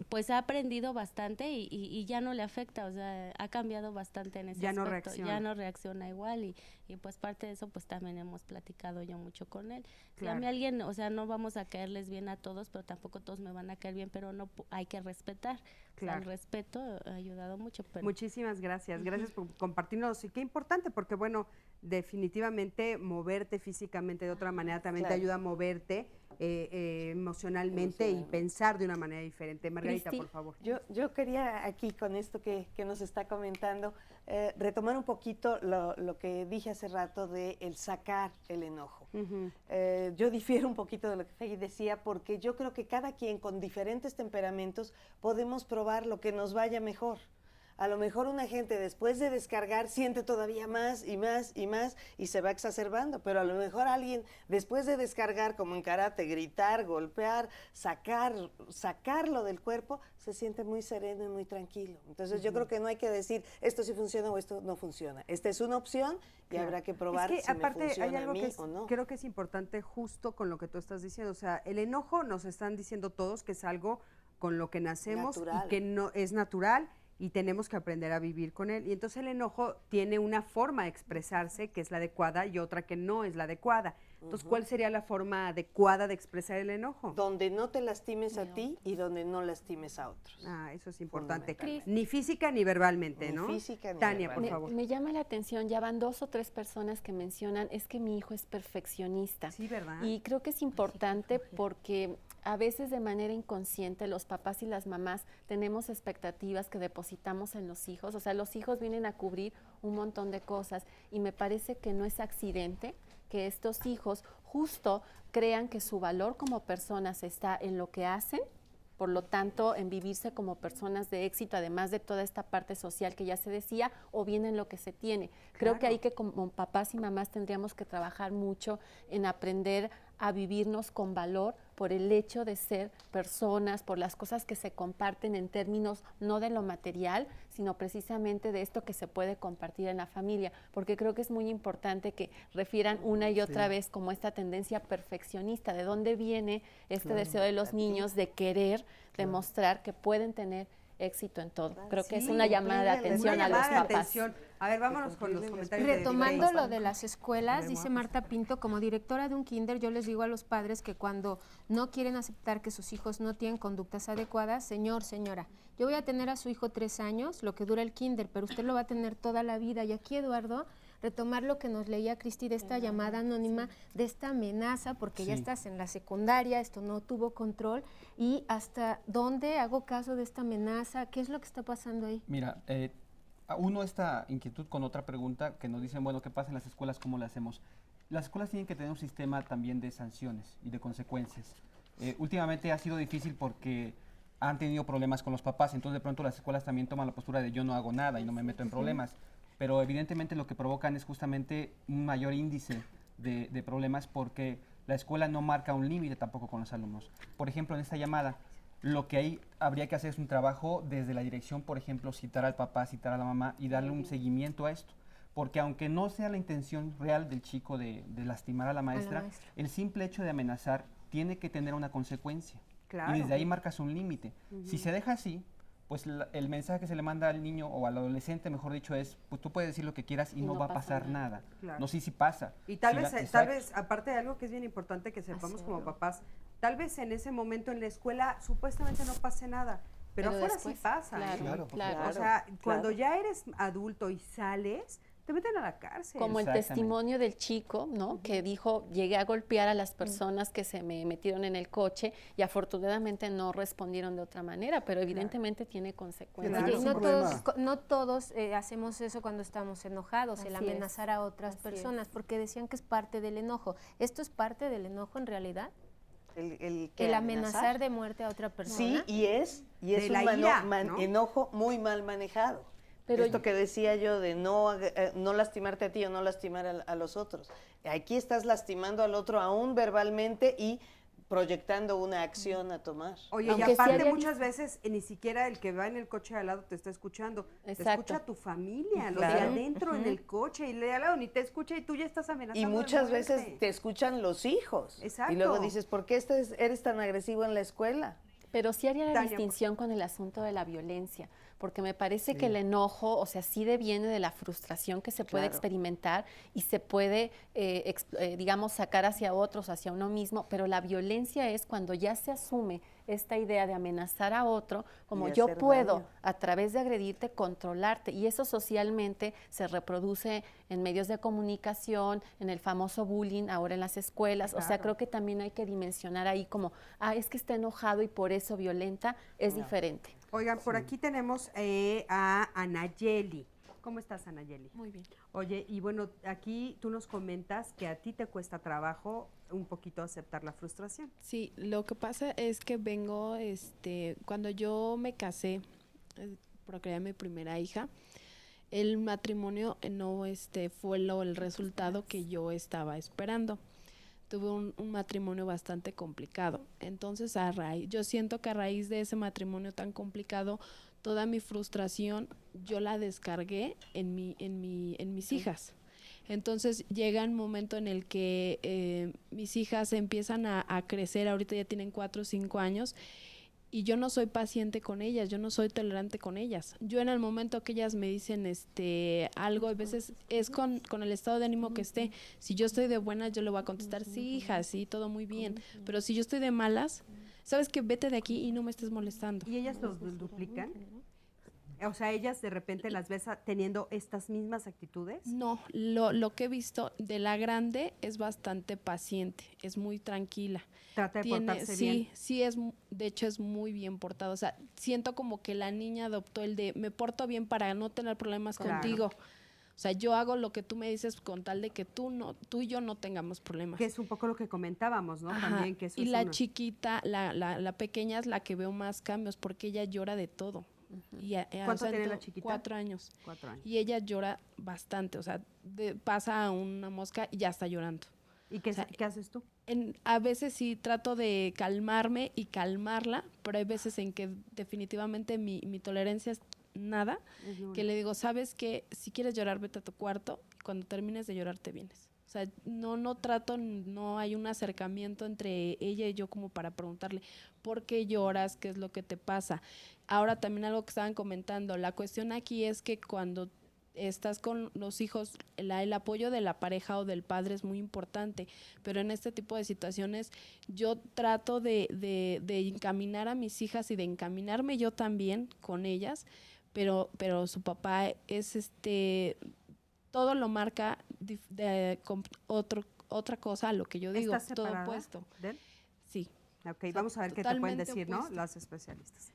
Pues ha aprendido bastante y ya no le afecta, o sea, ha cambiado bastante en ese ya aspecto. No reacciona. Ya no reacciona igual y pues parte de eso pues también hemos platicado yo mucho con él. Si Claro. a mí alguien, o sea, no vamos a caerles bien a todos, pero tampoco todos me van a caer bien, pero no hay que respetar. Claro. O sea, el respeto ha ayudado mucho. Pero... Muchísimas gracias, gracias por compartirnos, y qué importante, porque bueno, definitivamente moverte físicamente de otra manera también te ayuda a moverte emocionalmente y pensar de una manera diferente. Margarita, Cristi, por favor. Yo quería aquí con esto que nos está comentando, retomar un poquito lo que dije hace rato de el sacar el enojo. Yo difiero un poquito de lo que Fey decía, porque yo creo que cada quien con diferentes temperamentos podemos probar lo que nos vaya mejor. A lo mejor una gente después de descargar siente todavía más y más y más y se va exacerbando, pero a lo mejor alguien después de descargar, como en karate, gritar, golpear, sacarlo del cuerpo, se siente muy sereno y muy tranquilo. Entonces yo creo que no hay que decir esto sí funciona o esto no funciona. Esta es una opción y habrá que probar es que, si aparte, me funciona hay algo a mí que o no. creo que es importante justo con lo que tú estás diciendo. O sea, el enojo nos están diciendo todos que es algo con lo que nacemos Natural. y que no es natural, y tenemos que aprender a vivir con él. Y entonces el enojo tiene una forma de expresarse que es la adecuada y otra que no es la adecuada. Entonces, ¿cuál sería la forma adecuada de expresar el enojo? Donde no te lastimes a ti y donde no lastimes a otros. Ah, eso es importante. Fundamentalmente. Ni física ni verbalmente, Ni ¿no? física ni Tania, por verbalmente. favor. Me llama la atención, ya van 2 o 3 personas que mencionan, es que mi hijo es perfeccionista. Sí, ¿verdad? Y creo que es importante porque a veces de manera inconsciente los papás y las mamás tenemos expectativas que depositamos en los hijos. O sea, los hijos vienen a cubrir un montón de cosas y me parece que no es accidente que estos hijos justo crean que su valor como personas está en lo que hacen, por lo tanto en vivirse como personas de éxito, además de toda esta parte social que ya se decía, o bien en lo que se tiene. Creo que ahí que como papás y mamás tendríamos que trabajar mucho en aprender a vivirnos con valor por el hecho de ser personas, por las cosas que se comparten en términos no de lo material, sino precisamente de esto que se puede compartir en la familia, porque creo que es muy importante que refieran una y otra vez como esta tendencia perfeccionista, de dónde viene este deseo de los niños de querer demostrar que pueden tener éxito en todo. Creo que es una llamada de atención a los papás. A ver, vámonos con los comentarios. Retomando lo de las escuelas, dice Marta Pinto, como directora de un kinder, yo les digo a los padres que cuando no quieren aceptar que sus hijos no tienen conductas adecuadas, señor, señora, yo voy a tener a su hijo 3 años, lo que dura el kinder, pero usted lo va a tener toda la vida. Y aquí, Eduardo, retomar lo que nos leía Cristi de esta llamada anónima, de esta amenaza, porque ya estás en la secundaria, esto no tuvo control, y hasta dónde hago caso de esta amenaza, ¿qué es lo que está pasando ahí? Mira, uno esta inquietud con otra pregunta que nos dicen, bueno, ¿qué pasa en las escuelas? ¿Cómo le hacemos? Las escuelas tienen que tener un sistema también de sanciones y de consecuencias. Últimamente ha sido difícil porque han tenido problemas con los papás, entonces de pronto las escuelas también toman la postura de yo no hago nada y no me meto en problemas. Pero evidentemente lo que provocan es justamente un mayor índice de problemas porque la escuela no marca un límite tampoco con los alumnos. Por ejemplo, en esta llamada, lo que ahí habría que hacer es un trabajo desde la dirección, por ejemplo, citar al papá, citar a la mamá y darle un seguimiento a esto. Porque aunque no sea la intención real del chico de lastimar a la maestra, el simple hecho de amenazar tiene que tener una consecuencia. Claro. Y desde ahí marcas un límite. Si se deja así, pues el mensaje que se le manda al niño o al adolescente, mejor dicho, es, pues tú puedes decir lo que quieras y no va a pasar nada. Claro. No, sí pasa. Y tal vez, aparte de algo que es bien importante que sepamos como papás, tal vez en ese momento en la escuela supuestamente no pase nada, pero afuera después, sí pasa. claro. O sea, cuando ya eres adulto y sales, te meten a la cárcel. Como el testimonio del chico, ¿no? Que dijo, llegué a golpear a las personas que se me metieron en el coche y afortunadamente no respondieron de otra manera, pero evidentemente tiene consecuencias. Oye, no todos hacemos eso cuando estamos enojados, el amenazar a otras personas, porque decían que es parte del enojo. ¿Esto es parte del enojo en realidad? ¿El amenazar de muerte a otra persona? Sí, y es un enojo muy mal manejado. Pero esto que decía yo de no lastimarte a ti o no lastimar a los otros. Aquí estás lastimando al otro aún verbalmente y proyectando una acción a tomar. Oye, Aunque y sí aparte haya muchas veces ni siquiera el que va en el coche de al lado te está escuchando, te Exacto. escucha tu familia, los de Claro. adentro en el coche, y el de al lado ni te escucha y tú ya estás amenazando Y de muchas muerte. veces te escuchan los hijos. Exacto. Y luego dices, ¿por qué eres tan agresivo en la escuela? Pero sí haría la Tania, distinción con el asunto de la violencia, porque me parece Sí. que el enojo, o sea, sí deviene de la frustración que se puede Claro. experimentar y se puede, digamos, sacar hacia otros, hacia uno mismo, pero la violencia es cuando ya se asume esta idea de amenazar a otro, como Y yo hacer puedo, daño. a través de agredirte, controlarte, y eso socialmente se reproduce en medios de comunicación, en el famoso bullying, ahora en las escuelas, o sea, Claro. creo que también hay que dimensionar ahí como, es que está enojado y por eso violenta, es diferente. Oigan, por aquí tenemos a Anayeli. ¿Cómo estás, Anayeli? Muy bien. Oye, y bueno, aquí tú nos comentas que a ti te cuesta trabajo un poquito aceptar la frustración. Sí, lo que pasa es que vengo, cuando yo me casé, procreé a mi primera hija, el matrimonio no fue el resultado que yo estaba esperando. Tuve un matrimonio bastante complicado. Entonces, yo siento que a raíz de ese matrimonio tan complicado, toda mi frustración yo la descargué en mis hijas. Entonces llega un momento en el que mis hijas empiezan a crecer, ahorita ya tienen 4 o 5 años, y yo no soy paciente con ellas, yo no soy tolerante con ellas. Yo en el momento que ellas me dicen algo, a veces es con el estado de ánimo que esté. Si yo estoy de buenas, yo le voy a contestar, sí, hija, sí, todo muy bien. Pero si yo estoy de malas, sabes que vete de aquí y no me estés molestando. ¿Y ellas los duplican? O sea, ellas de repente las ves teniendo estas mismas actitudes. No, lo que he visto de la grande es bastante paciente, es muy tranquila. Trata de portarse bien. Sí, de hecho es muy bien portada. O sea, siento como que la niña adoptó el de me porto bien para no tener problemas Claro. contigo. O sea, yo hago lo que tú me dices con tal de que tú y yo no tengamos problemas. Que es un poco lo que comentábamos, ¿no? Ajá, También que eso y es la una- chiquita, la pequeña es la que veo más cambios porque ella llora de todo. ¿Cuánto tiene la chiquita? 4 años. 4 años. Y ella llora bastante, o sea, pasa a una mosca y ya está llorando. ¿Y qué, O sea, qué haces tú? A veces sí trato de calmarme y calmarla, pero hay veces en que definitivamente mi tolerancia es nada, Es nula. que le digo, sabes que si quieres llorar, vete a tu cuarto y cuando termines de llorar te vienes. O sea, no hay un acercamiento entre ella y yo como para preguntarle, ¿por qué lloras? ¿Qué es lo que te pasa? Ahora también algo que estaban comentando, la cuestión aquí es que cuando estás con los hijos, el apoyo de la pareja o del padre es muy importante, pero en este tipo de situaciones yo trato de encaminar a mis hijas y de encaminarme yo también con ellas, pero su papá es todo lo marca otra cosa a lo que yo digo, ¿Estás todo separada opuesto. de él? Sí. Ok, O sea, vamos a ver qué te pueden totalmente decir, ¿no? opuesto. Las especialistas.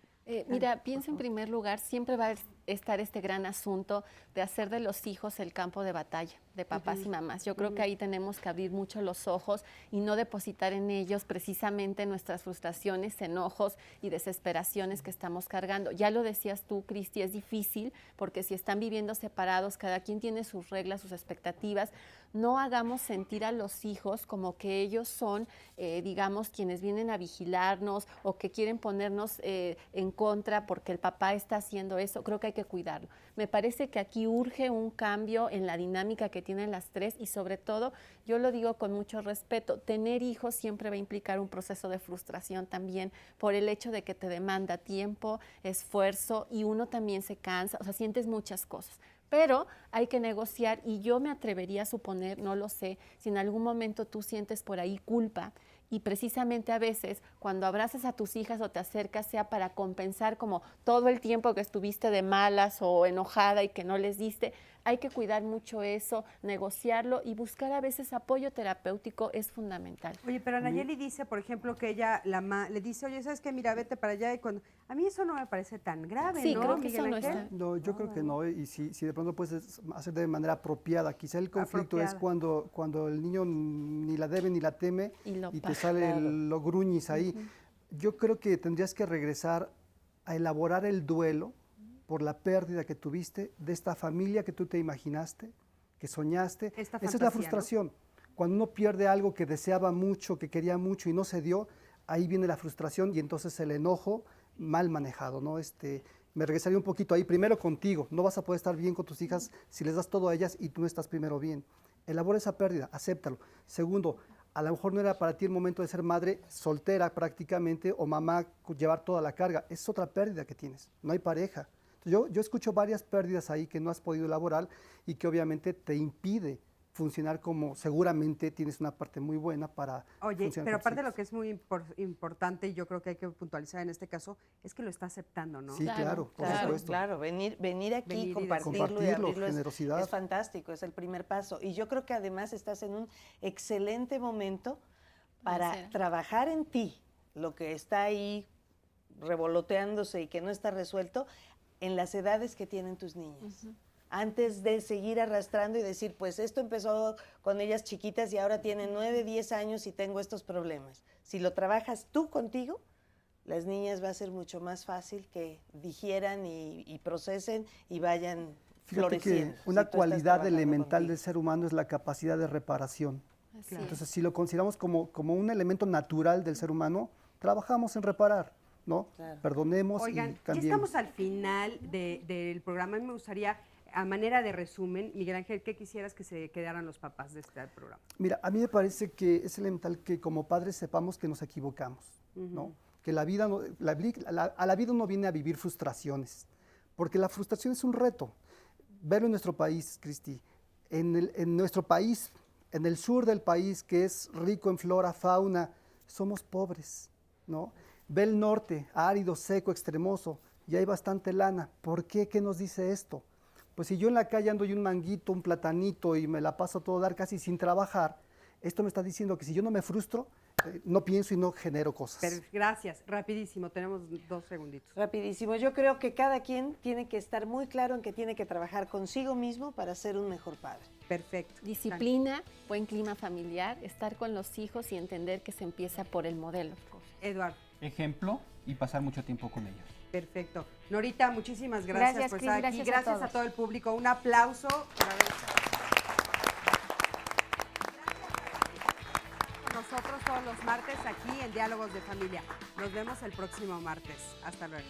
Mira, pienso en primer lugar, siempre va a estar este gran asunto de hacer de los hijos el campo de batalla, de papás y mamás. Yo creo que ahí tenemos que abrir mucho los ojos y no depositar en ellos precisamente nuestras frustraciones, enojos y desesperaciones que estamos cargando. Ya lo decías tú, Cristi, es difícil porque si están viviendo separados, cada quien tiene sus reglas, sus expectativas. No hagamos sentir a los hijos como que ellos son, digamos, quienes vienen a vigilarnos o que quieren ponernos en contra porque el papá está haciendo eso. Creo que hay que cuidarlo. Me parece que aquí urge un cambio en la dinámica que tienen las tres y sobre todo, yo lo digo con mucho respeto, tener hijos siempre va a implicar un proceso de frustración también por el hecho de que te demanda tiempo, esfuerzo y uno también se cansa, o sea, sientes muchas cosas. Pero hay que negociar y yo me atrevería a suponer, no lo sé, si en algún momento tú sientes por ahí culpa y precisamente a veces cuando abrazas a tus hijas o te acercas sea para compensar como todo el tiempo que estuviste de malas o enojada y que no les diste, hay que cuidar mucho eso, negociarlo y buscar a veces apoyo terapéutico es fundamental. Oye, pero Anayeli dice, por ejemplo, que ella le dice, oye, ¿sabes qué? Mira, vete para allá y cuando... A mí eso no me parece tan grave, Sí, ¿no, creo que Miguel eso no Ángel? está. No, yo creo que no, y si de pronto puedes hacer de manera apropiada, quizá el conflicto es cuando el niño ni la debe ni la teme y te sale lo gruñis ahí. Yo creo que tendrías que regresar a elaborar el duelo por la pérdida que tuviste de esta familia que tú te imaginaste, que soñaste. Esa es la frustración. Cuando uno pierde algo que deseaba mucho, que quería mucho y no se dio, ahí viene la frustración y entonces el enojo mal manejado, ¿no? Me regresaría un poquito ahí, primero contigo, no vas a poder estar bien con tus hijas si les das todo a ellas y tú no estás primero bien. Elabora esa pérdida, acéptalo. Segundo, a lo mejor no era para ti el momento de ser madre soltera prácticamente o mamá llevar toda la carga, es otra pérdida que tienes, no hay pareja. Entonces, yo escucho varias pérdidas ahí que no has podido elaborar y que obviamente te impide funcionar como seguramente tienes una parte muy buena para funcionar. Pero aparte lo que es muy importante y yo creo que hay que puntualizar en este caso es que lo está aceptando, ¿no? Sí, claro, por supuesto. Claro, venir aquí, compartirlo y abrirlo es fantástico, es el primer paso. Y yo creo que además estás en un excelente momento para trabajar en ti, lo que está ahí revoloteándose y que no está resuelto, en las edades que tienen tus niñas. Antes de seguir arrastrando y decir, pues esto empezó con ellas chiquitas y ahora tienen 9, 10 años y tengo estos problemas. Si lo trabajas tú contigo, las niñas va a ser mucho más fácil que digieran y procesen y vayan floreciendo. Que una cualidad elemental del ser humano es la capacidad de reparación. Claro. Entonces, si lo consideramos como un elemento natural del ser humano, trabajamos en reparar, ¿no? Claro. Perdonemos y Oigan, ya cambiemos. estamos al final del programa y me gustaría, a manera de resumen, Miguel Ángel, ¿qué quisieras que se quedaran los papás de este programa? Mira, a mí me parece que es elemental que como padres sepamos que nos equivocamos, ¿no? Que la vida a la vida uno viene a vivir frustraciones, porque la frustración es un reto. Verlo en nuestro país, Cristi, en nuestro país, en el sur del país, que es rico en flora, fauna, somos pobres, ¿no? Ve el norte, árido, seco, extremoso, y hay bastante lana. ¿Por qué? ¿Qué nos dice esto? Pues si yo en la calle ando y un manguito, un platanito y me la paso a todo dar casi sin trabajar, esto me está diciendo que si yo no me frustro, no pienso y no genero cosas. Pero gracias, rapidísimo, tenemos 2 segunditos. Rapidísimo, yo creo que cada quien tiene que estar muy claro en que tiene que trabajar consigo mismo para ser un mejor padre. Perfecto. Disciplina, buen clima familiar, estar con los hijos y entender que se empieza por el modelo. Eduardo. Ejemplo y pasar mucho tiempo con ellos. Perfecto. Norita, muchísimas gracias por estar aquí. Gracias a todo el público. Un aplauso. Nosotros todos los martes aquí en Diálogos de Familia. Nos vemos el próximo martes. Hasta luego.